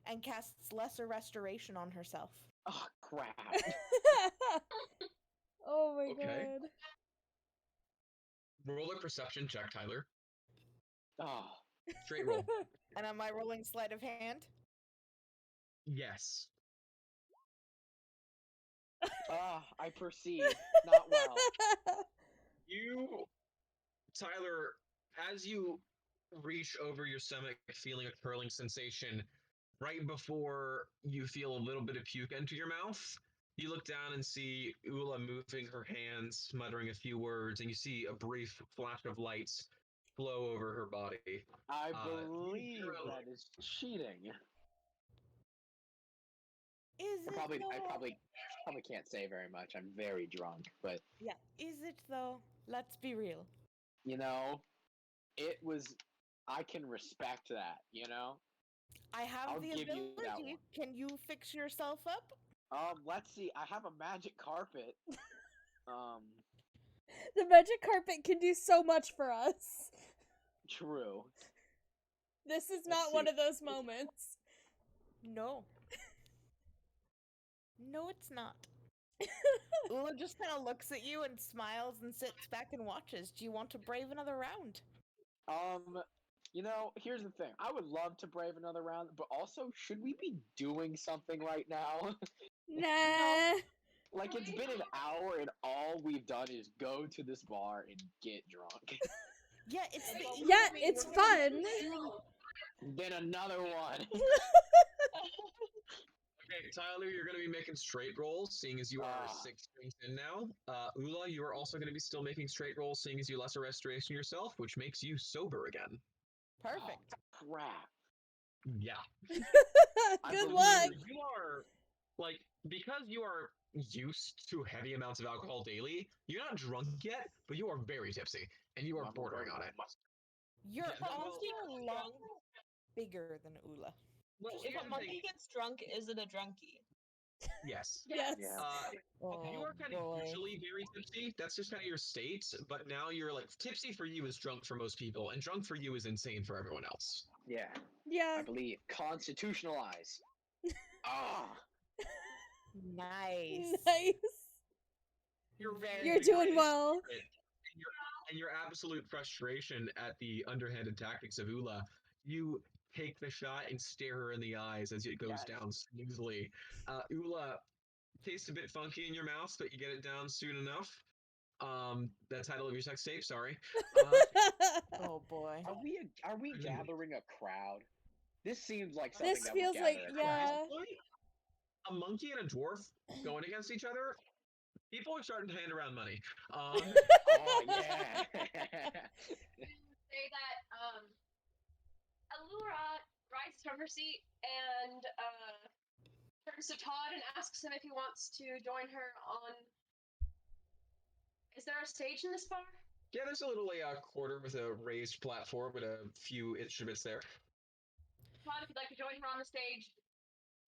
and casts Lesser Restoration on herself. Oh crap. Oh my Okay. god. Roll a perception check, Tyler. Oh. Straight roll. And am I rolling sleight of hand? Yes. I perceive. Not well. You, Tyler, as you reach over your stomach, feeling a curling sensation, right before you feel a little bit of puke enter your mouth, you look down and see Ula moving her hands, muttering a few words, and you see a brief flash of lights flow over her body. I Uh, believe Zero. that is cheating. Is I it probably, though? I probably, probably can't say very much. I'm very drunk, but Yeah. Is it though? Let's be real. you know, it was. I can respect that. You know, I have I'll the give you that ability. one. Can you fix yourself up? Let's see. I have a magic carpet. The magic carpet can do so much for us. True. This is Let's not one see. of those moments. No. No, it's not. Ula just kind of looks at you and smiles and sits back and watches. Do you want to brave another round? You know, here's the thing. I would love to brave another round, but also, should we be doing something right now? Nah. Like, it's been an hour and all we've done is go to this bar and get drunk. Yeah, it's the Yeah, evening. it's We're gonna fun. be doing- Then another one. Okay, Tyler, you're going to be making straight rolls, seeing as you are 6 drinks in now. Ula, you are also going to be still making straight rolls, seeing as you lesser restoration yourself, which makes you sober again. Perfect. Crap. Yeah. I Good believe luck. You are, like, because you are used to heavy amounts of alcohol daily, you're not drunk yet, but you are very tipsy, and you are I'm bordering very on it. You're Yeah, well- also a lot bigger than Ula. Well, If here's a the monkey thing. gets drunk, is it a drunkie? Yes. Yes. Yeah. You are kind of boy. usually very tipsy. That's just kind of your state. But now you're like tipsy for you is drunk for most people, and drunk for you is insane for everyone else. Yeah. I Yeah. believe. Constitutionalize. Ah. Nice. Nice. You're Very You're doing nice. well. And your absolute frustration at the underhanded tactics of Ula, you take the shot and stare her in the eyes as it goes Yes. down smoothly. Ula tastes a bit funky in your mouth, but you get it down soon enough. The title of your sex tape, sorry. Oh boy. Are we gathering a crowd? This seems like something This that feels would like, gather a yeah. crowd. A monkey and a dwarf going against each other. People are starting to hand around money. Oh yeah. Say that Allura rises from her seat and turns to Todd and asks him if he wants to join her on. Is there a stage in this bar? Yeah, there's a little quarter with a raised platform with a few instruments there. Todd, if you'd like to join her on the stage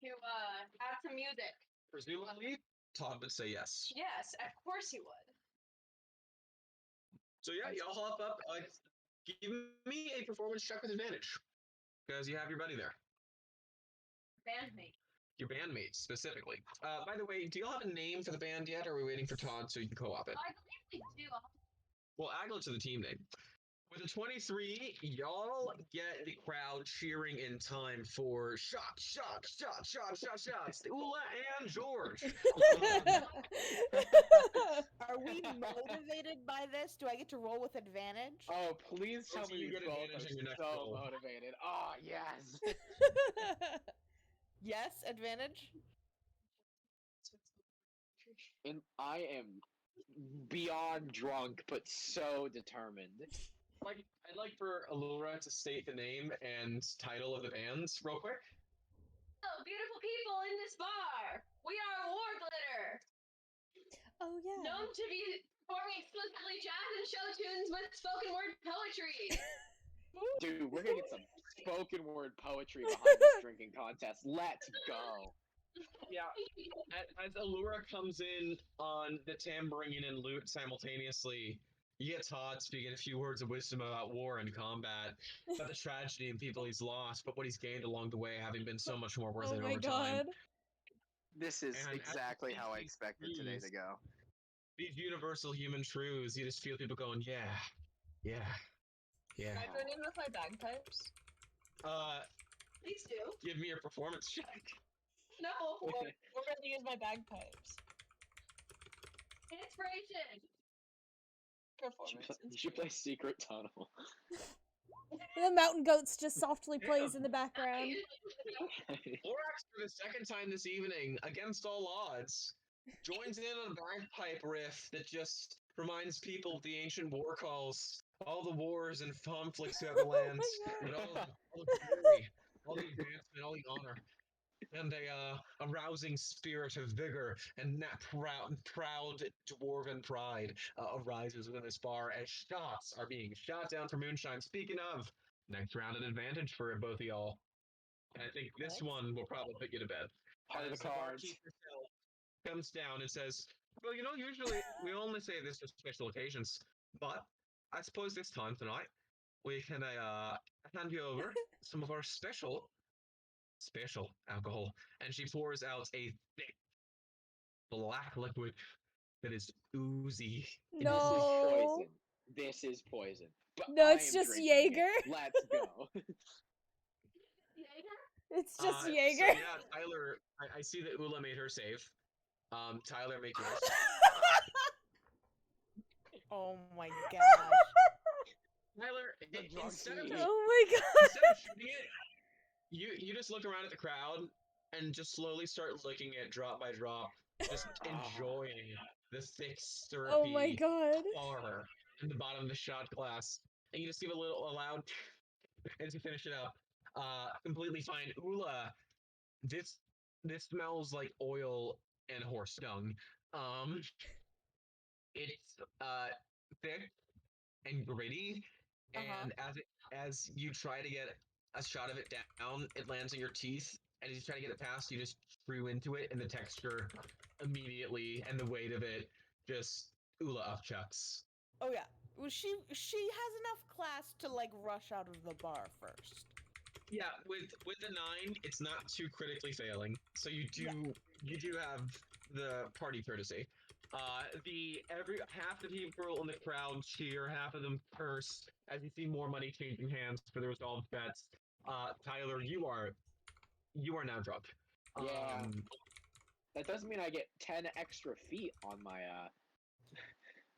to add some music. Presumably, Todd would say yes. Yes, of course he would. So yeah, y'all hop up. Give me a performance check with advantage, because you have your buddy there. Bandmate. Your bandmate, specifically. By the way, do y'all have a name for the band yet, or are we waiting for Todd so you can co-op it? I believe we do. Well, Aglet to the team name. With a 23, y'all get the crowd cheering in time for shots, Ula and George. Are we motivated by this? Do I get to roll with advantage? Oh, please tell So me you we get both advantage are on your next so roll. motivated. Oh, yes. Yes, advantage. And I am beyond drunk, but so determined. I'd like for Allura to state the name and title of the bands real quick. Hello, beautiful people in this bar. We are War Glitter, Oh, yeah. known to be performing exclusively jazz and show tunes with spoken word poetry. Dude, we're gonna get some spoken word poetry behind this drinking contest. Let's go. Yeah. As Allura comes in on the tambourine and lute simultaneously, you get Todd speaking a few words of wisdom about war and combat, about the tragedy and people he's lost, but what he's gained along the way, having been so much more worth Oh it my over time. god. This is And exactly how I these expected today to go. These universal human truths, you just feel people going, yeah. Can I join in with my bagpipes? Please do. Give me a performance check. No. We're going to use my bagpipes. Inspiration. performance. You should play Secret Tunnel. The mountain goats just softly plays in the background. Borax, for the second time this evening, against all odds, joins in on a bagpipe riff that just reminds people of the ancient war calls, all the wars and conflicts throughout the lands, and all the glory, all the advancement, all the honor. And a rousing spirit of vigor and that proud dwarven pride arises within this bar as shots are being shot down for moonshine. Speaking of, next round an advantage for both of y'all. And I think this one will probably put you to bed. Part of the As cards. barkeep herself comes down and says, well, usually we only say this for special occasions, but I suppose this time tonight we can hand you over some of our special alcohol. And she pours out a thick black liquid that is oozy. No. This is poison. But No, I it's am just drinking it. Jaeger. Let's go. It's just So Jaeger. yeah, Tyler, I see that Ula made her save. Tyler, make yours. Oh my gosh. Tyler, The drug instead of tea. Oh my god. instead of shooting it, you just look around at the crowd and just slowly start licking it drop by drop, just enjoying the thick syrupy Oh my god. tar in the bottom of the shot glass. And you just give a loud as you finish it up. Completely fine. Ula, this smells like oil and horse dung. It's thick and gritty, and as you try to get a shot of it down, it lands in your teeth, and as you try to get it past, you just screw into it, and the texture immediately and the weight of it just Ula upchucks. Oh yeah. Well, she has enough class to like rush out of the bar first. Yeah, with the 9, it's not too critically failing, so you do have the party courtesy. Half the people in the crowd cheer, half of them curse as you see more money changing hands for the resolved bets. Tyler, you are now drunk. Yeah. That doesn't mean I get 10 extra feet on my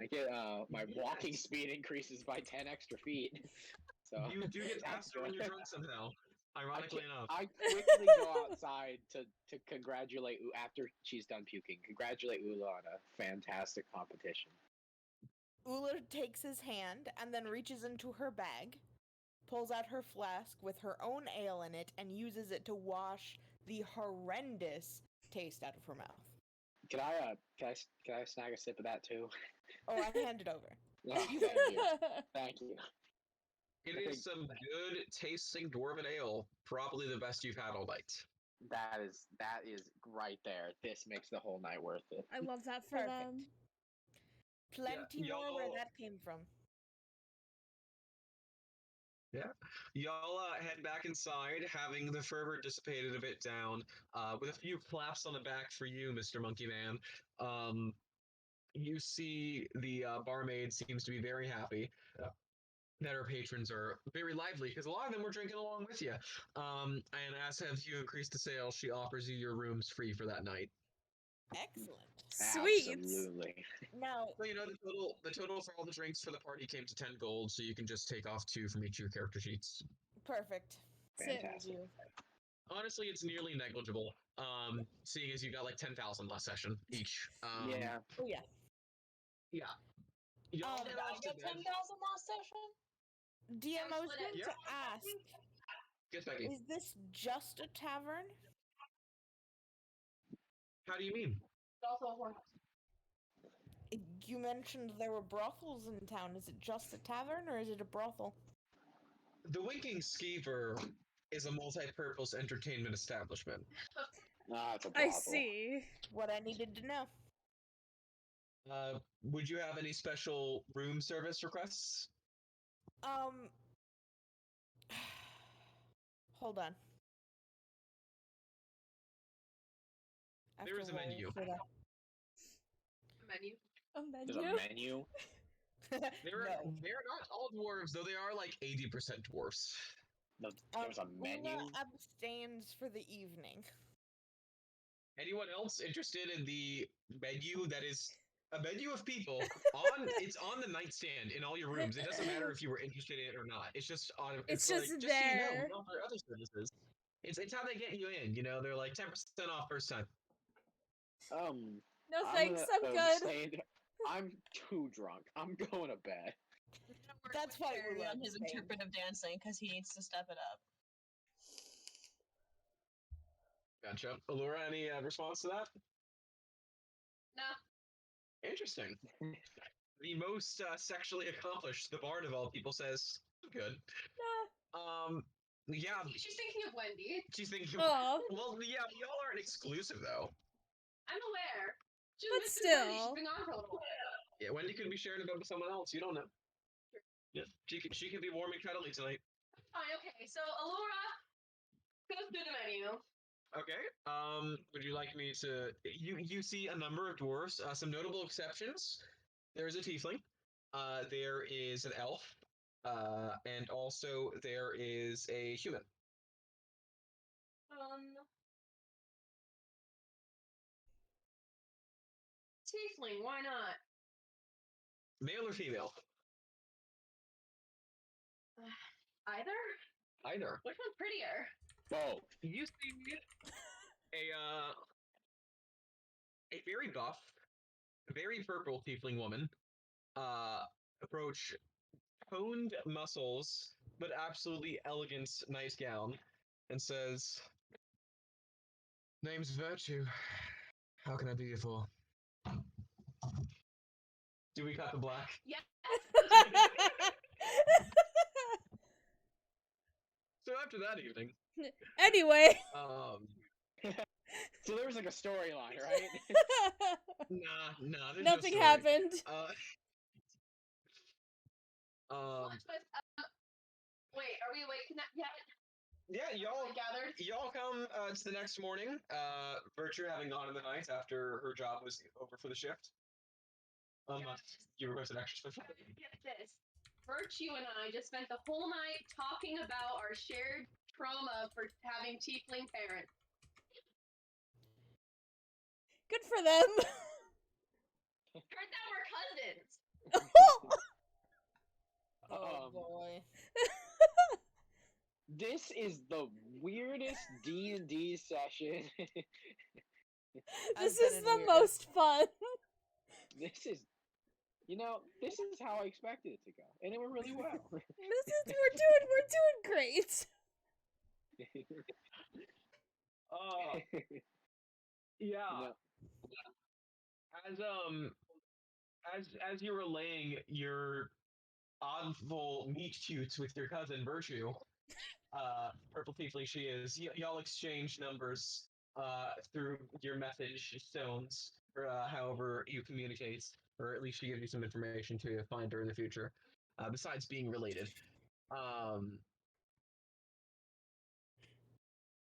I get my walking speed increases by 10 extra feet. So You do get faster when you're drunk somehow. Ironically enough. I quickly go outside to congratulate after she's done puking. Congratulate Ula on a fantastic competition. Ula takes his hand and then reaches into her bag, pulls out her flask with her own ale in it, and uses it to wash the horrendous taste out of her mouth. Can I snag a sip of that too? Oh, I hand it over. Oh, thank you. Thank you. It is some good tasting dwarven ale, probably the best you've had all night. That is right there. This makes the whole night worth it. I love that for Perfect. them. Plenty more where that came from. Yeah. Y'all head back inside, having the fervor dissipated a bit down, with a few claps on the back for you, Mr. Monkey Man. You see the barmaid seems to be very happy that her patrons are very lively, because a lot of them were drinking along with you. And as have you increased the sales, she offers you your rooms free for that night. Excellent. Sweet. Absolutely. Now, So the total for all the drinks for the party came to 10 gold, so you can just take off 2 from each of your character sheets. perfect. Fantastic. Honestly, it's nearly negligible. Seeing as you got like 10,000 last session each. Yeah. Oh yeah. Yeah. Y'all Did head I off to get bed. 10,000 last session? DM, I was split going it. to ask, Yes, Becky. is this just a tavern? How do you mean? It's also a whorehouse. You mentioned there were brothels in town. Is it just a tavern or is it a brothel? The Winking Skeever is a multi-purpose entertainment establishment. It's a I brothel. see. What I needed to know. Would you have any special room service requests? Hold on. I have There to is a roll menu. for that. Menu. A There's menu. a menu. They're No. not all dwarves, though they are like 80% dwarves. No, there's a menu. Luna abstains for the evening. Anyone else interested in the menu that is a menu of people it's on the nightstand in all your rooms. It doesn't matter if you were interested in it or not. It's just on. It's like, just just so you know, there. we offer other services. It's how they get you in. They're like 10% off first time. No I'm thanks, gonna I'm good. abstain. I'm too drunk. I'm going to bed. That's why Harry Ula on his abstained. interpretive dancing because he needs to step it up. Gotcha. Allura, any response to that? No. Interesting. The most sexually accomplished, the bard of all people, says good. Yeah. She's thinking of Wendy. She's thinking. Aw. Well, yeah, y'all aren't exclusive though. I'm aware. She's But Mrs. Wendy. She's still. been gone for a little while. Yeah, Wendy could be sharing a bed with someone else. You don't know. Yeah, she could be warm and cuddly tonight. Fine, okay. So Allura goes through the menu. Okay. Would you like me to? You see a number of dwarves. Some notable exceptions. There's a tiefling. There is an elf. And also there is a human. Tiefling, why not? Male or female? Either? Either. Which one's prettier? Both. You see a very buff, very purple tiefling woman approach toned muscles, but absolutely elegant, nice gown, and says, "Name's Virtue. How can I do you for?" Do we cut the black? Yeah. So after that evening, Anyway. So there was like a storyline, right? Nah, there's Nothing no story. happened. Wait, are we awake yet? Yeah, y'all gathered. Y'all come to the next morning. Virtue having gone in the night after her job was over for the shift. You requested extra special. Get this. Virtue and I just spent the whole night talking about our shared trauma for having tiefling parents. Good for them. Turns out we're cousins. Oh boy. This is the weirdest D&D session. This is the most fun. This is, this is how I expected it to go, and it went really well. We're doing great. Yeah. As you're relaying your oddful meet cutes with your cousin Virtue, purple tiefling she is, y'all exchange numbers through your message stones, or however you communicate, or at least she gives you some information to find her in the future, besides being related.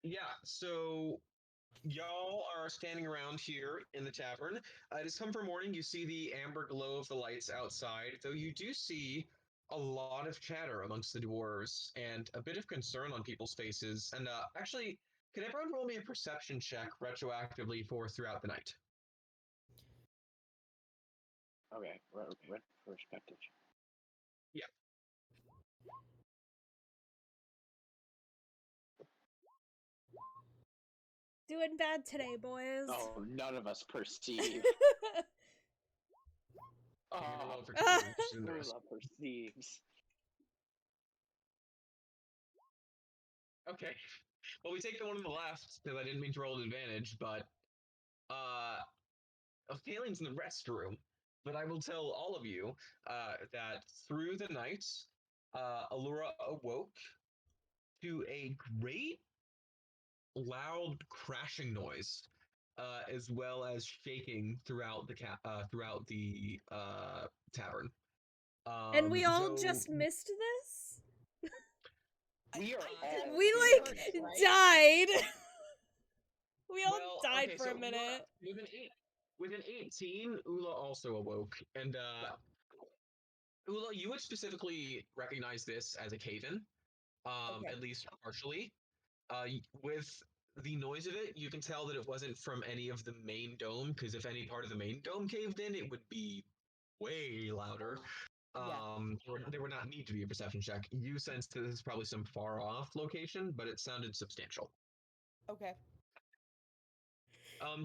Yeah, so y'all are standing around here in the tavern. It has come for morning. You see the amber glow of the lights outside, though you do see a lot of chatter amongst the dwarves and a bit of concern on people's faces. And actually, can everyone roll me a perception check retroactively for throughout the night? Okay, perspective. Yeah. Doing bad today, boys. Oh, none of us perceive. Ula perceives. Okay. Well, we take the one on the left because I didn't mean to roll an advantage, but Ophtalian's in the restroom. But I will tell all of you that through the night, Allura awoke to a great loud crashing noise, as well as shaking throughout the tavern. And we all just missed this? We are all We died. We all died for a minute. With an 18, Ula also awoke. And Ula, you would specifically recognize this as a cave-in, at least partially. With the noise of it, you can tell that it wasn't from any of the main dome, because if any part of the main dome caved in, it would be way louder. Yeah. There would not need to be a perception check. You sense that this is probably some far off location, but it sounded substantial. Okay.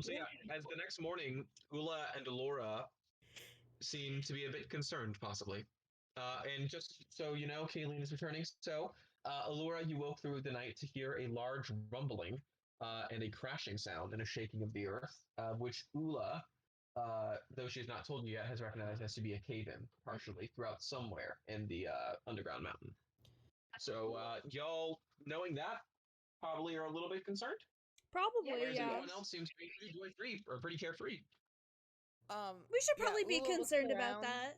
So yeah, as the next morning, Ula and Alora seem to be a bit concerned, possibly. And just so you know, Kayleen is returning. So, Alora, you woke through the night to hear a large rumbling and a crashing sound and a shaking of the earth, which Ula, though she has not told you yet, has recognized as to be a cave-in, partially, throughout somewhere in the underground mountain. So, y'all, knowing that, probably are a little bit concerned. Probably, Whereas yeah. everyone else seems to be pretty joy-free, or pretty carefree. We should yeah, probably be Ula looks concerned about around. that.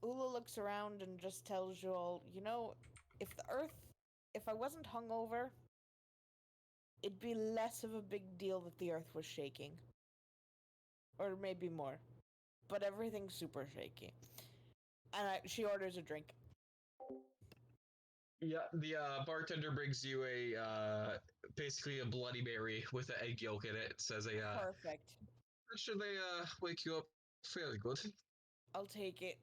Ula looks around and just tells you all, if I wasn't hungover, it'd be less of a big deal that the earth was shaking. Or maybe more. But everything's super shaky. And she orders a drink. Yeah, the bartender brings you a basically a Bloody Mary with an egg yolk in it. It says Perfect. should they wake you up fairly good. I'll take it.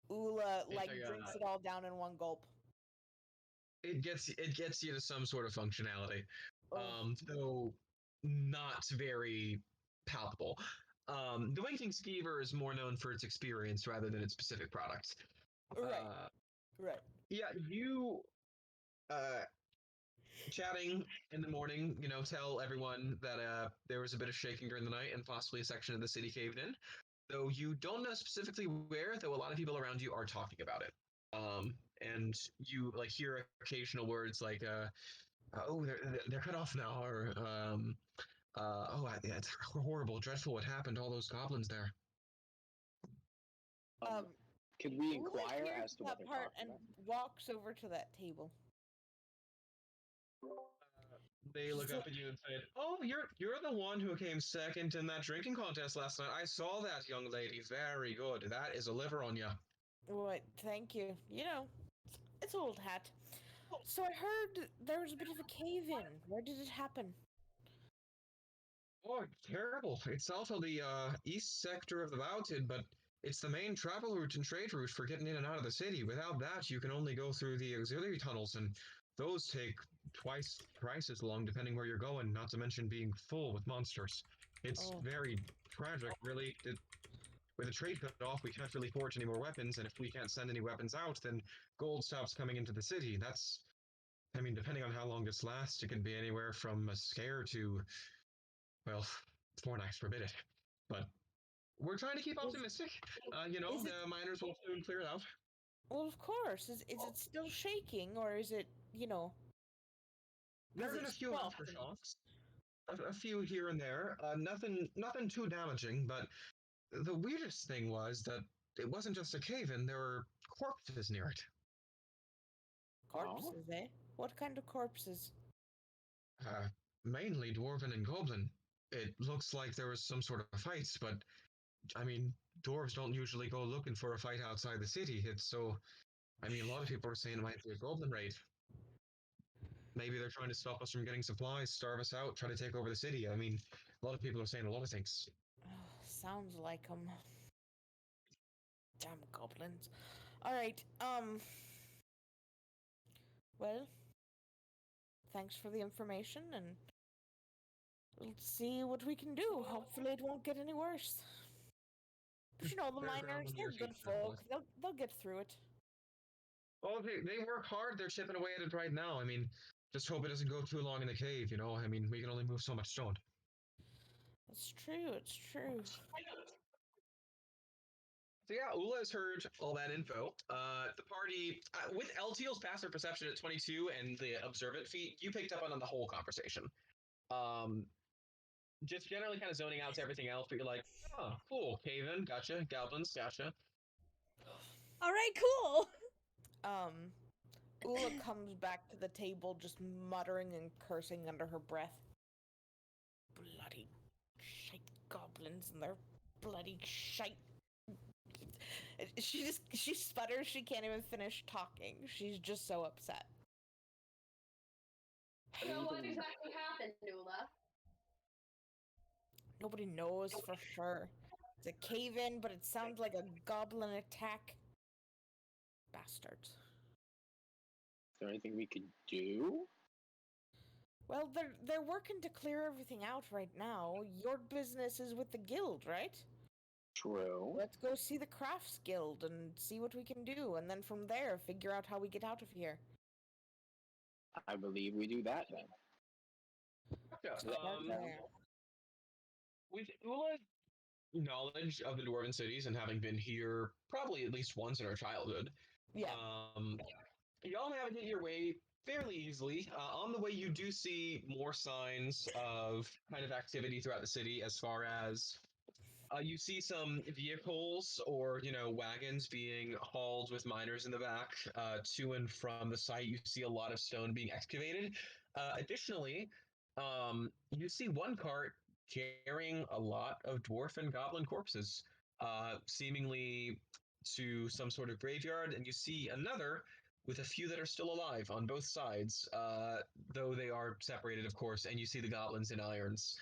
Ula, It's drinks it all down in one gulp. it gets you to some sort of functionality. Oh. Though not very palpable. The Winking Skeever is more known for its experience rather than its specific product. Right. Right. Yeah, you chatting in the morning, tell everyone that there was a bit of shaking during the night and possibly a section of the city caved in. Though you don't know specifically where, though a lot of people around you are talking about it. And you hear occasional words like, "Oh, they're cut off now," or "Oh, yeah, it's horrible, dreadful what happened to all those goblins there." Could we Ula inquire hears as to what that they're part talking and about? walks over to that table. They look up at you and say, "Oh, you're the one who came second in that drinking contest last night. I saw that, young lady. Very good. That is a liver on you." Right, thank you. It's old hat. So I heard there was a bit of a cave-in. Where did it happen? Oh, terrible. It's off of the east sector of the mountain, but it's the main travel route and trade route for getting in and out of the city. Without that, you can only go through the auxiliary tunnels, and those take twice as long depending where you're going, not to mention being full with monsters. It's Oh. very tragic, really. With the trade cut off, we can't really forge any more weapons, and if we can't send any weapons out, then gold stops coming into the city. Depending on how long this lasts, it can be anywhere from a scare to, well, Fornax forbid it. But we're trying to keep optimistic. Is it? The miners will soon clear it out. Well, of course. Is it still shaking, or is it? There Has have it been a few stopped? aftershocks, a few here and there. Nothing too damaging. But the weirdest thing was that it wasn't just a cave-in. There were corpses near it. Corpses, eh? What kind of corpses? Mainly dwarven and goblin. It looks like there was some sort of fight, but dwarves don't usually go looking for a fight outside the city. A lot of people are saying it might be a goblin raid. Maybe they're trying to stop us from getting supplies, starve us out, try to take over the city. A lot of people are saying a lot of things. Sounds like 'em. Damn goblins. All right. Well, thanks for the information, and we'll see what we can do. Hopefully, it won't get any worse. But the Fair ground miners, on they're your good feet, there, folk. boys. They'll get through it. Oh, they work hard. They're chipping away at it right now. Just hope it doesn't go too long in the cave. We can only move so much stone. It's true. It's true. So yeah, Ula has heard all that info. The party, with Eltiel's passive perception at 22 and the observant feat, you picked up on the whole conversation. Just generally kind of zoning out to everything else, but you're like, oh, cool, Caven, gotcha, Goblins, gotcha. All right, cool. Ula comes back to the table just muttering and cursing under her breath. Bloody shite goblins and their bloody shite. She sputters, she can't even finish talking. She's just so upset. So what exactly happened, Nula? Nobody knows for sure. It's a cave-in, but it sounds like a goblin attack. Bastards. Is there anything we could do? Well, they're working to clear everything out right now. Your business is with the guild, right? True. Let's go see the crafts guild and see what we can do, and then from there figure out how we get out of here. I believe we do that then. Yeah, Start there. with Ula's knowledge of the dwarven cities and having been here probably at least once in our childhood, Yeah. y'all navigate your way fairly easily. On the way, you do see more signs of kind of activity throughout the city, as far as you see some vehicles or wagons being hauled with miners in the back to and from the site. You see a lot of stone being excavated. Additionally, you see one cart carrying a lot of dwarf and goblin corpses, seemingly to some sort of graveyard, and you see another with a few that are still alive on both sides, though they are separated, of course, and you see the goblins in irons.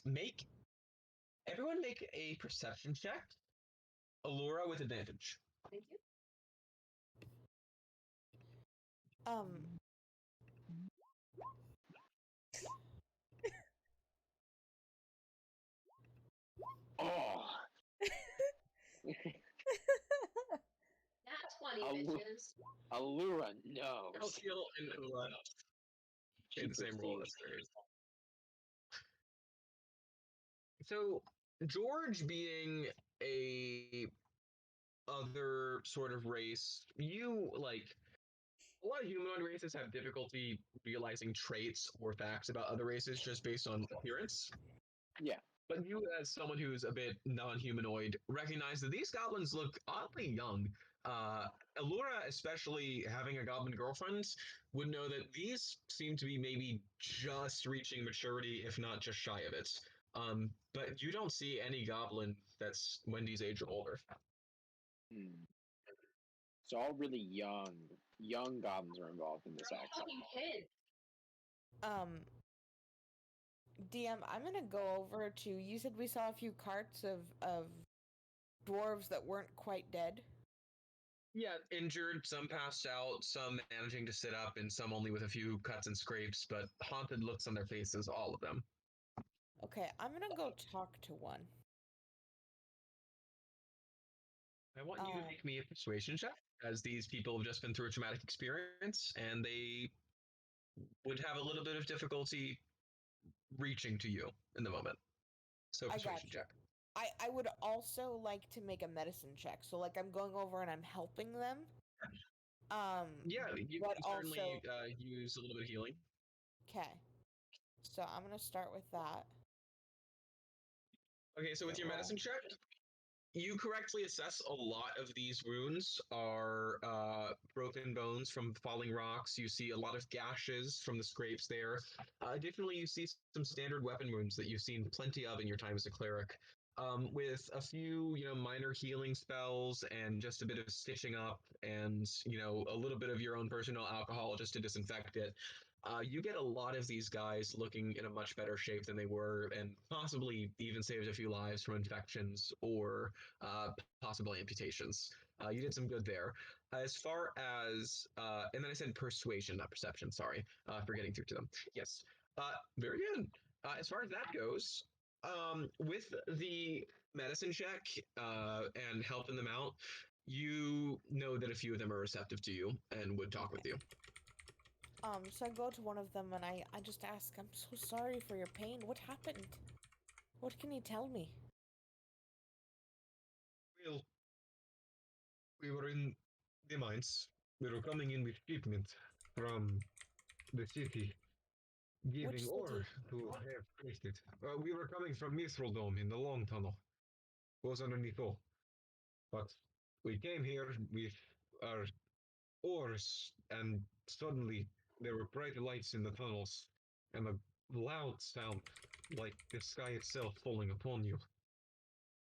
Make Everyone make a perception check. Allura with advantage. Thank you. Um, Oh, Nat 20, Allu- bitches. Allura knows. Elkiel and Ula She made the same roll. perceives. That's great. So George, being a other sort of race, you like a lot of humanoid races have difficulty realizing traits or facts about other races just based on appearance. Yeah. But you, as someone who's a bit non-humanoid, recognize that these goblins look oddly young. Allura, especially having a goblin girlfriend, would know that these seem to be maybe just reaching maturity, if not just shy of it. But you don't see any goblin that's Wendy's age or older. Hmm. So all really young goblins are involved in this action. Fucking kids. um, DM, I'm gonna go over to. You said we saw a few carts of dwarves that weren't quite dead. Yeah, injured, some passed out, some managing to sit up, and some only with a few cuts and scrapes, but haunted looks on their faces, all of them. Okay, I'm gonna go talk to one. I want you to make me a persuasion check, as these people have just been through a traumatic experience, and they would have a little bit of difficulty reaching to you in the moment. So I got persuasion you. check. I would also like to make a medicine check. So like I'm going over and I'm helping them. Yeah, you but can certainly also use a little bit of healing. okay. So I'm gonna start with that. Okay, so with your Roll. medicine check, you correctly assess a lot of these wounds are broken bones from falling rocks. You see a lot of gashes from the scrapes there. Additionally, you see some standard weapon wounds that you've seen plenty of in your time as a cleric, with a few, minor healing spells and just a bit of stitching up and, a little bit of your own personal alcohol just to disinfect it. You get a lot of these guys looking in a much better shape than they were, and possibly even saved a few lives from infections or possible amputations. You did some good there. As far as, and then I said persuasion, not perception, sorry, for getting through to them. Yes, very good. As far as that goes, with the medicine check and helping them out, you know that a few of them are receptive to you and would talk with you. So I go to one of them and I just ask, I'm so sorry for your pain. What happened? What can you tell me? Well, we were in the mines. We were coming in with shipment from the city, Which giving ore city? to have wasted. We were coming from Mithril Dome in the long tunnel. Was underneath all. But we came here with our ores, and suddenly there were bright lights in the tunnels, and a loud sound, like the sky itself falling upon you.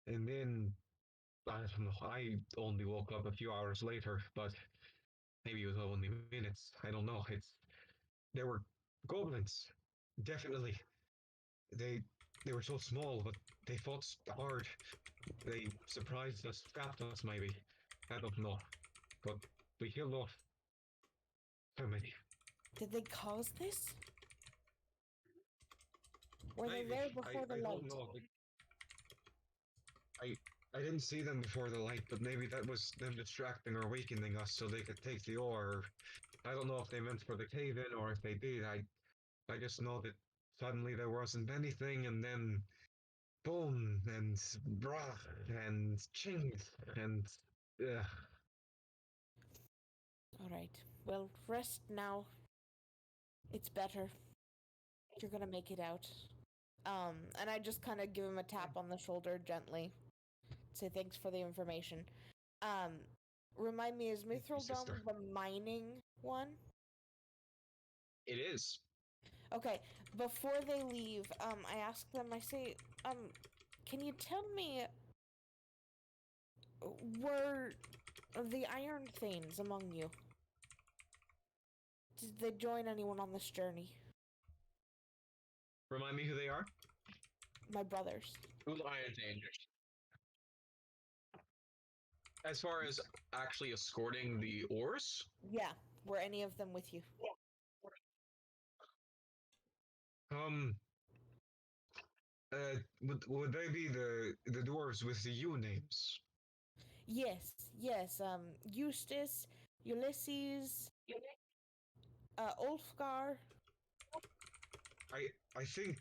And then, I don't know, I only woke up a few hours later, but maybe it was only minutes. I don't know. There were Goblins. Definitely. They they were so small, but they fought hard. They surprised us, trapped us maybe. I don't know. But we killed off so many. Did they cause this? Were they Maybe. there before the I light? don't know. I didn't see them before the light, but maybe that was them distracting or weakening us so they could take the ore. I don't know if they meant for the cave in or if they did. I just know that suddenly there wasn't anything, and then boom and brah and ching and uh, All right. Well, rest now. It's better. You're gonna make it out. And I just kind of give him a tap on the shoulder gently. Say thanks for the information. Um, remind me, is Mithril Dome sister. the mining one? It is. Okay, before they leave, I ask them, I say, can you tell me, were the Iron Thanes among you? Did they join anyone on this journey? Remind me who they are? My brothers. Who's Iron Dangers? As far as actually escorting the ores, Yeah, were any of them with you? um would they be the dwarves with the U names? Yes, yes, Eustace, Ulysses, Ulfgar. I think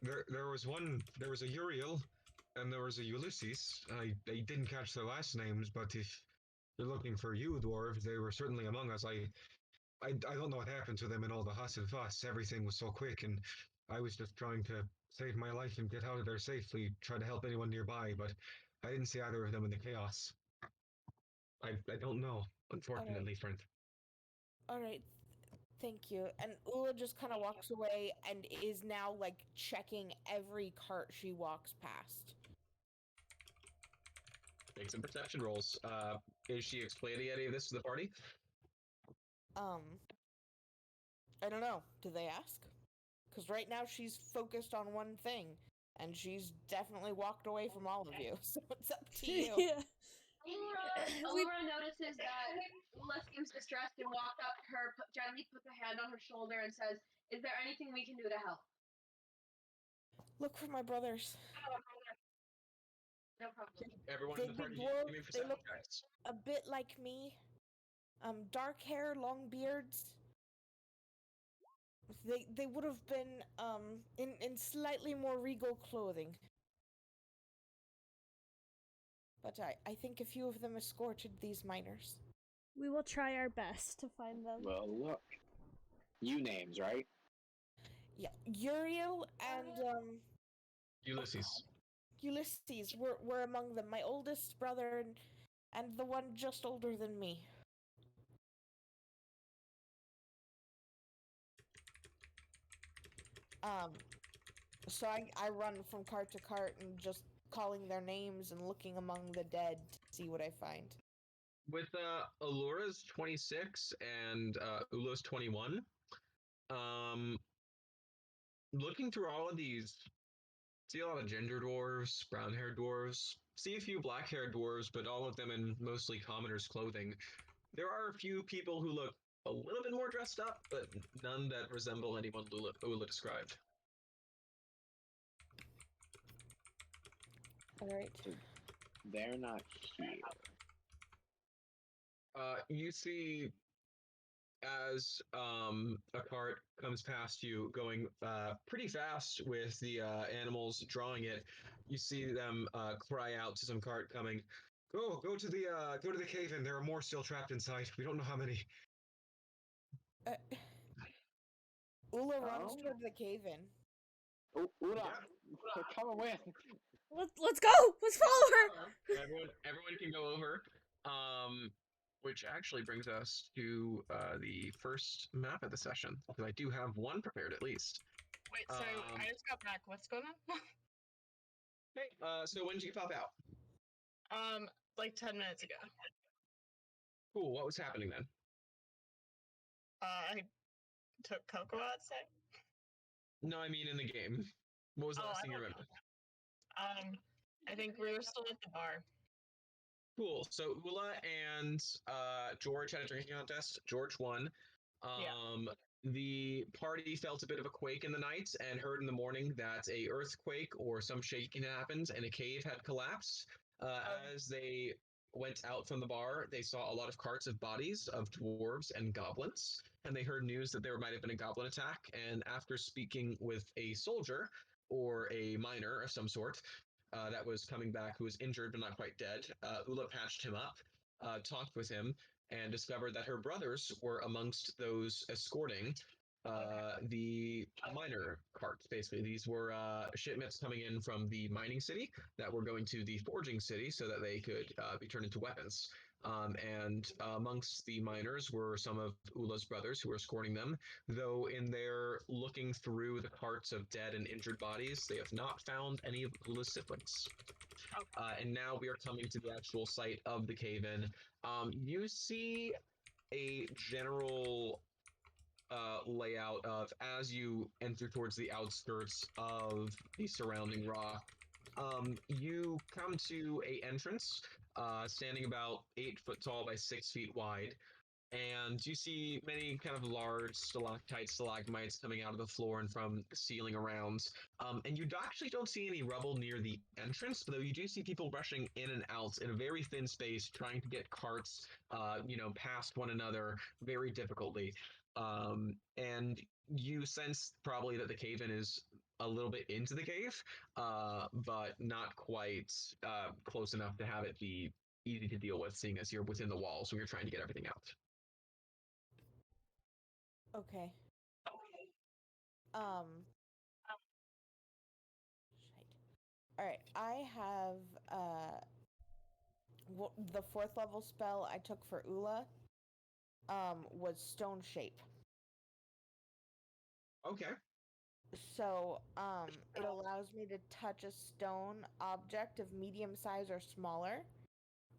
there was a Uriel and there was a Ulysses. I didn't catch their last names, but if you're looking for you dwarves, they were certainly among us. I don't know what happened to them in all the huss and fuss. Everything was so quick, and I was just trying to save my life and get out of there safely, try to help anyone nearby, but I didn't see either of them in the chaos. I don't know, unfortunately, friend. All right, thank you. And Ula just kind of walks away and is now like checking every cart she walks past. make some perception rolls. Is she explaining any of this to the party? I don't know. Do they ask? Because right now she's focused on one thing, and she's definitely walked away from all of you. So it's up to you. Yeah. Allura notices that Ula seems distressed and walks up to her, gently puts a hand on her shoulder and says, "Is there anything we can do to help?" Look for my brothers. No problem. Everyone in the They'd be party, dwarves. give me They perception look checks. a bit like me. Dark hair, long beards. They would have been in slightly more regal clothing. But I think a few of them escorted these miners. We will try our best to find them. Well, look. You names, right? Yeah, Uriel and Ulysses. Ulysses were among them. My oldest brother and the one just older than me. So I run from cart to cart and just calling their names and looking among the dead to see what I find. With Allura's 26 and Ula's 21, looking through all of these, see a lot of ginger dwarves, brown haired dwarves, see a few black haired dwarves, but all of them in mostly commoners' clothing. There are a few people who look a little bit more dressed up, but none that resemble anyone Ula described. Alright. They're not here. You see as a cart comes past you going pretty fast with the animals drawing it, you see them cry out to some cart coming, go to the cave in, there are more still trapped inside, we don't know how many. Ula runs Oh. toward the cave-in. Oh, Ula, come away. Let's go. Let's follow her. Everyone can go over, which actually brings us to the first map of the session, because I do have one prepared at least. Wait, so I just got back. What's going on? Hey, so when did you pop out? Like 10 minutes ago. Cool, what was happening then? I took Coco outside? No, I mean in the game. What was the last I thing you don't remember? know. I think we were still at the bar. Cool. So Ula and George had a drinking contest. George won. The party felt a bit of a quake in the night and heard in the morning that a earthquake or some shaking had happened and a cave had collapsed. As they went out from the bar, they saw a lot of carts of bodies of dwarves and goblins, and they heard news that there might have been a goblin attack. And after speaking with a soldier or a miner of some sort, that was coming back who was injured but not quite dead. Ula patched him up, talked with him, and discovered that her brothers were amongst those escorting the miner carts. Basically, these were shipments coming in from the mining city that were going to the forging city so that they could be turned into weapons. And amongst the miners were some of Ula's brothers who were escorting them, though in their looking through the carts of dead and injured bodies, they have not found any of Ula's siblings. And now we are coming to the actual site of the cave-in. You see a general layout of as you enter towards the outskirts of the surrounding rock. You come to a entrance standing about 8 foot tall by 6 feet wide, and you see many kind of large stalactites, stalagmites coming out of the floor and from the ceiling around. And you actually don't see any rubble near the entrance, though you do see people rushing in and out in a very thin space, trying to get carts, past one another very difficultly. And you sense probably that the cave-in is a little bit into the cave, but not quite close enough to have it be easy to deal with, seeing as you're within the walls when you're trying to get everything out. Okay. All right. I have the 4th level spell I took for Ula was Stone Shape. Okay. So it allows me to touch a stone object of medium size or smaller,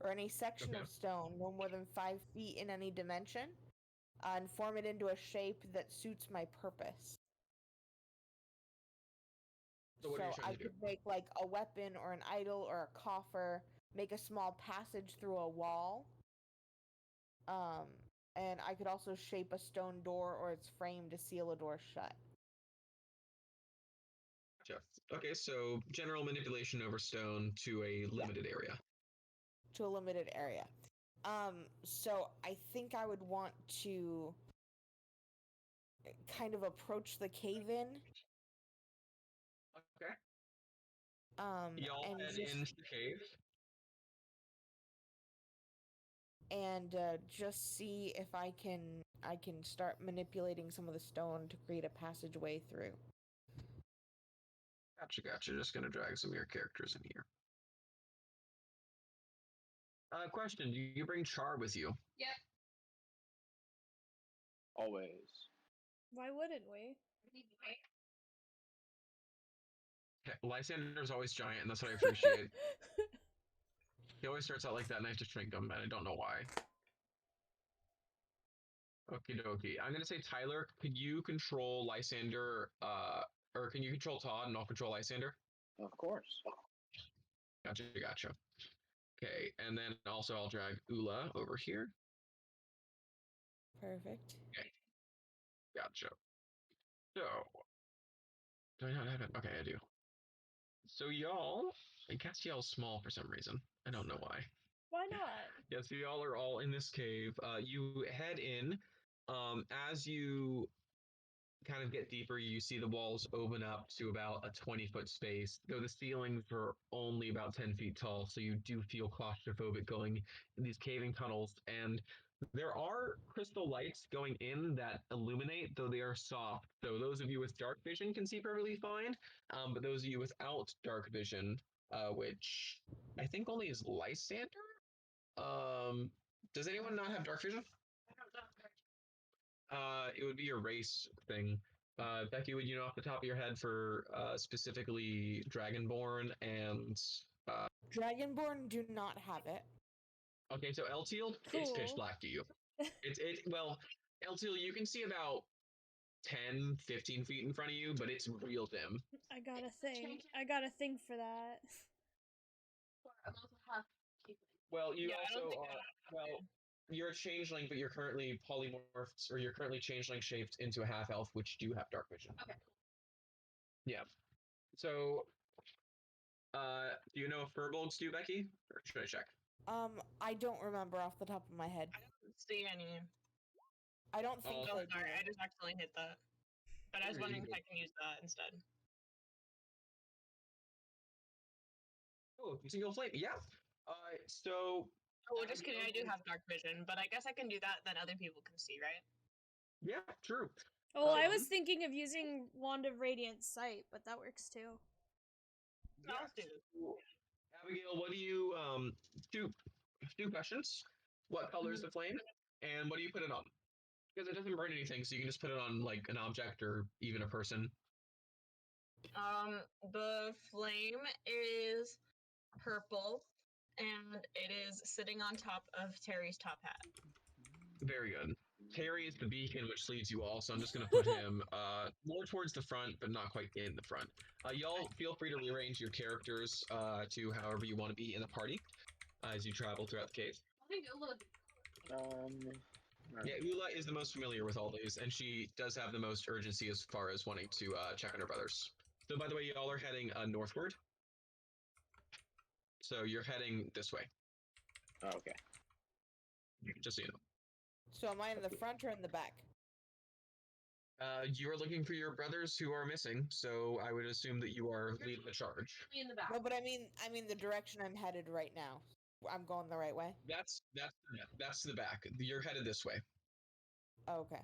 or any section of stone no more than 5 feet in any dimension, and form it into a shape that suits my purpose. So what are you trying I to do? could make like a weapon or an idol or a coffer, make a small passage through a wall. And I could also shape a stone door or its frame to seal a door shut. Gotcha. Okay, so general manipulation over stone to a limited area. To a limited area. So I think I would want to kind of approach the cave-in. Okay. Y'all and head into the cave. And just see if I can start manipulating some of the stone to create a passageway through. Gotcha. Just gonna drag some of your characters in here. Question: do you bring Char with you? Yep. Always. Why wouldn't we? Okay, Lysander's always giant, and that's what I appreciate. He always starts out like that, and I have to shrink him, and I don't know why. Okie dokie. I'm gonna say, Tyler, could you control Lysander, or can you control Todd, and I'll control Lysander? Of course. Gotcha. Okay, and then also I'll drag Ula over here. Perfect. Okay. Gotcha. So, do I not have it? Okay, I do. So y'all, I guess y'all small for some reason. I don't know why. Why not? Yeah, so y'all are all in this cave. You head in. As you kind of get deeper, you see the walls open up to about a 20-foot space, though the ceilings are only about 10 feet tall, so you do feel claustrophobic going in these caving tunnels. And there are crystal lights going in that illuminate, though they are soft. So those of you with dark vision can see perfectly fine, but those of you without dark vision, which I think only is Lysander? Does anyone not have dark vision? It would be your race thing. Becky, would you know off the top of your head for specifically Dragonborn and Dragonborn do not have it. Okay, so Elteal, Cool. it's pitch black to you. Well, Elteal, you can see about 10, 15 feet in front of you, but it's real dim. I got a thing. I got a thing for that. I'm also half tiefling. Well, you Yeah, I don't also think are. Well, you're a changeling, but you're currently polymorphed, or you're currently changeling shaped into a half elf, which do have dark vision. Okay. Yeah. So, do you know if furbolgs do, Becky? Or should I check? I don't remember off the top of my head. I don't see any. I don't think Oh, they sorry, do. I just accidentally hit that. But I was wondering if I can use that instead. Oh, single flame. Yeah. So. Oh, just kidding. I do have dark vision, but I guess I can do that. Then other people can see, right? Yeah, true. Oh, I was thinking of using Wand of Radiant Sight, but that works too. No, let's do this. Abigail, what do you two questions? What color is the flame, and what do you put it on? Because it doesn't burn anything, so you can just put it on like an object or even a person. The flame is purple, and it is sitting on top of Terry's top hat. Very good. Terry is the beacon which leads you all, so I'm just going to put him more towards the front, but not quite in the front. Y'all feel free to rearrange your characters to however you want to be in the party as you travel throughout the cave. I think Ula. Yeah, Ula is the most familiar with all these, and she does have the most urgency as far as wanting to check on her brothers. So, by the way, y'all are heading northward. So you're heading this way. Oh, okay. Just so you know. So am I in the front or in the back? You are looking for your brothers who are missing, so I would assume that you are leading the charge. In the back. No, but I mean the direction I'm headed right now. I'm going the right way. That's the back. You're headed this way. Oh, okay.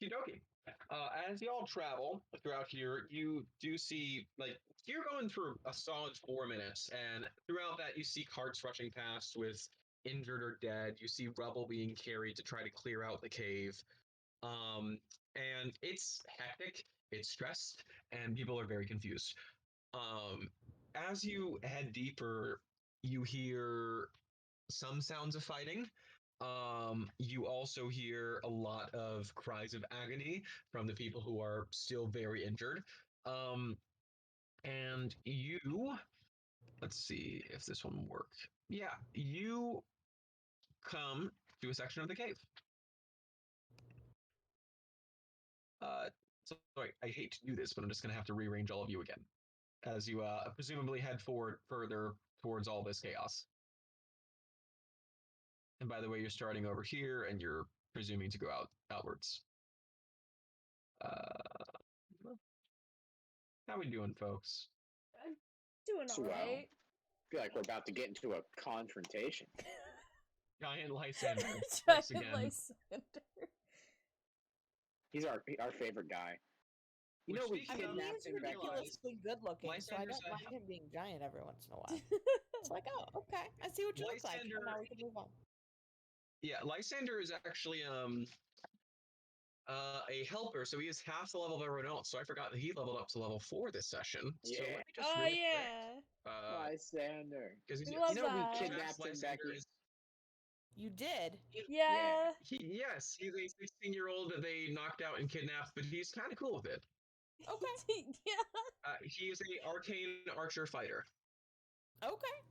Okie as y'all travel throughout here, you do see, like, you're going for a solid 4 minutes, and throughout that, you see carts rushing past with injured or dead. You see rubble being carried to try to clear out the cave. And it's hectic, it's stressed, and people are very confused. As you head deeper, you hear some sounds of fighting. You also hear a lot of cries of agony from the people who are still very injured. And you, let's see if this one will work. Yeah, you come to a section of the cave. Sorry, I hate to do this, but I'm just going to have to rearrange all of you again as you presumably head forward further towards all this chaos. And by the way, you're starting over here, and you're presuming to go outwards. How we doing, folks? Doing Well, alright. I feel like we're about to get into a confrontation. Giant Lysander. Giant Once again. Lysander. He's our favorite guy. You Which know, we speaking I mean, of, kidnapped he's him back. ridiculously good looking, so I Lysander's don't mind a- him being giant every once in a while. It's like, oh, okay, I see what you look like. Lysander- And now we can move on. Yeah, Lysander is actually a helper, so he is half the level of everyone else. So I forgot that he leveled up to level 4 this session. So Yeah. let me just Oh, really yeah. quick, Lysander. because We love You know, we that. kidnapped him back. Lysander is You did? Yeah. yes, he's a 16-year-old that they knocked out and kidnapped, but he's kind of cool with it. Okay. Yeah. He is a arcane archer fighter. Okay.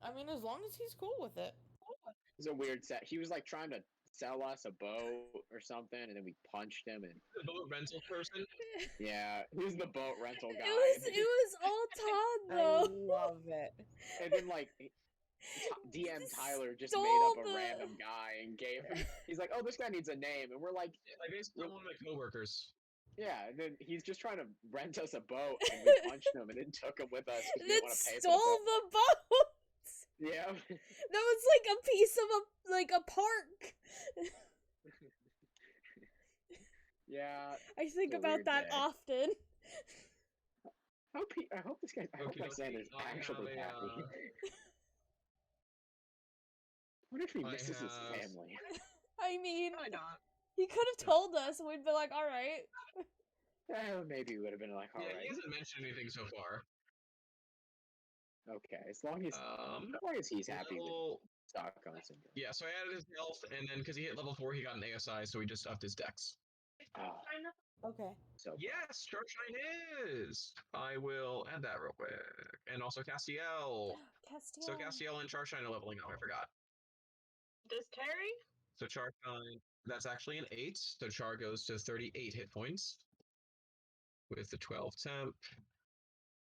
I mean, as long as he's cool with it. It's a weird set. He was like trying to sell us a boat or something, and then we punched him. And The boat rental person. yeah, who's the boat rental guy? It was all Todd I though. love it. And then like DM Tyler just Stole made up a the- random guy and gave him. He's like, "Oh, this guy needs a name," and we're like, I basically one of my coworkers. "Yeah." And then he's just trying to rent us a boat, and we punched him, and then took him with us because we That didn't want to pay for stole the boat. the boat. Yeah. That was like a piece of a park. Yeah. I think It's a about weird that day. often. I hope this guy. I hope Okay, Lysander's I have actually a, happy. What if he I misses his have- family? I mean, Probably not. he could have told us, and we'd be like, all right. Maybe we would have been like, all Yeah, right. he hasn't mentioned anything so far. Okay, as long as he's happy with level- Stockholm syndrome. Yeah, so I added his health, and then because he hit level 4, he got an ASI, so we just upped his dex. Oh, Okay. so Yes, Charshine is. I will add that real quick, and also Castiel. Castiel. So Castiel and Charshine are leveling up. I forgot. Does Terry? So Charshine, that's actually an 8. So Char goes to 38 hit points with the 12 temp.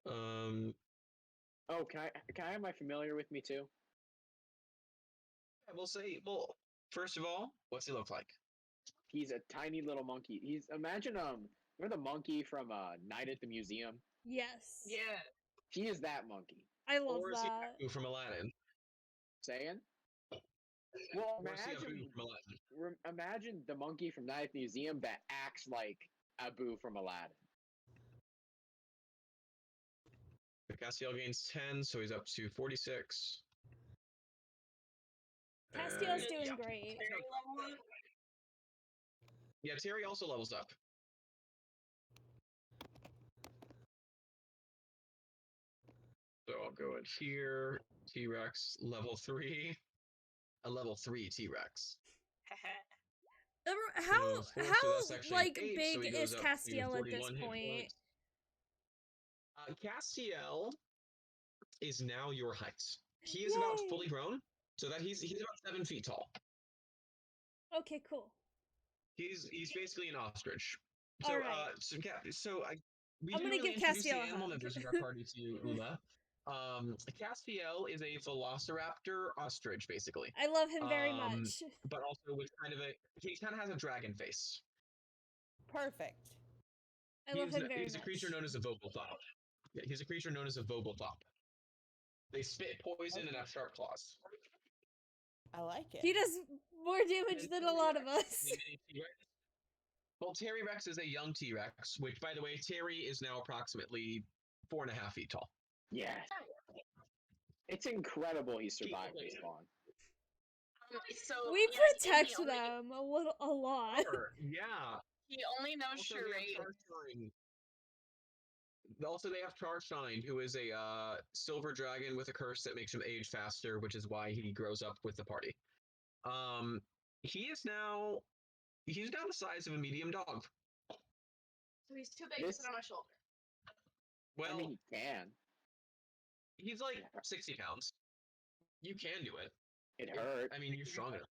Oh, can I have my familiar with me too? I will say, well, first of all, what's he look like? He's a tiny little monkey. He's imagine remember the monkey from Night at the Museum? Yes. Yeah. He is that monkey. I love Or is he that. Abu from Aladdin? Saying? Well, Or is he Abu from Aladdin? imagine the monkey from Night at the Museum that acts like Abu from Aladdin. Castiel gains 10, so he's up to 46. Castiel's Uh, doing yeah. great. Terry level up? Yeah, Terry also levels up. So I'll go in here. T-Rex, level 3. A level 3 T-Rex. How So that's actually like 8, so big he goes is up to Castiel at this 41 hit point? points. Castiel is now your height. He is about Yay. fully grown, so that he's about 7 feet tall. Okay, cool. He's basically an ostrich. So All right. We I'm didn't gonna really give introduce Castiel the a animal hug. members of our party to Uma. Castiel is a velociraptor ostrich, basically. I love him very much. But also with he kind of has a dragon face. Perfect. I love him very He's much. a creature known as a Vogelthop. Yeah, he's a creature known as a Vogelthop. They spit poison and have sharp claws. I like it. He does more damage than a lot of us. Well, Terry Rex is a young T-Rex, which, by the way, Terry is now approximately 4.5 feet tall. Yeah. It's incredible he survived this long. So We yeah, and protect he only, them a lot. Yeah. He only knows Also, they have charades. Charshine. Also, they have Charshine, who is a silver dragon with a curse that makes him age faster, which is why he grows up with the party. He's now the size of a medium dog. So he's too big to sit on my shoulder. Well, I mean, he can. he's like 60 pounds. You can do it. It hurt. I mean, you're strong enough.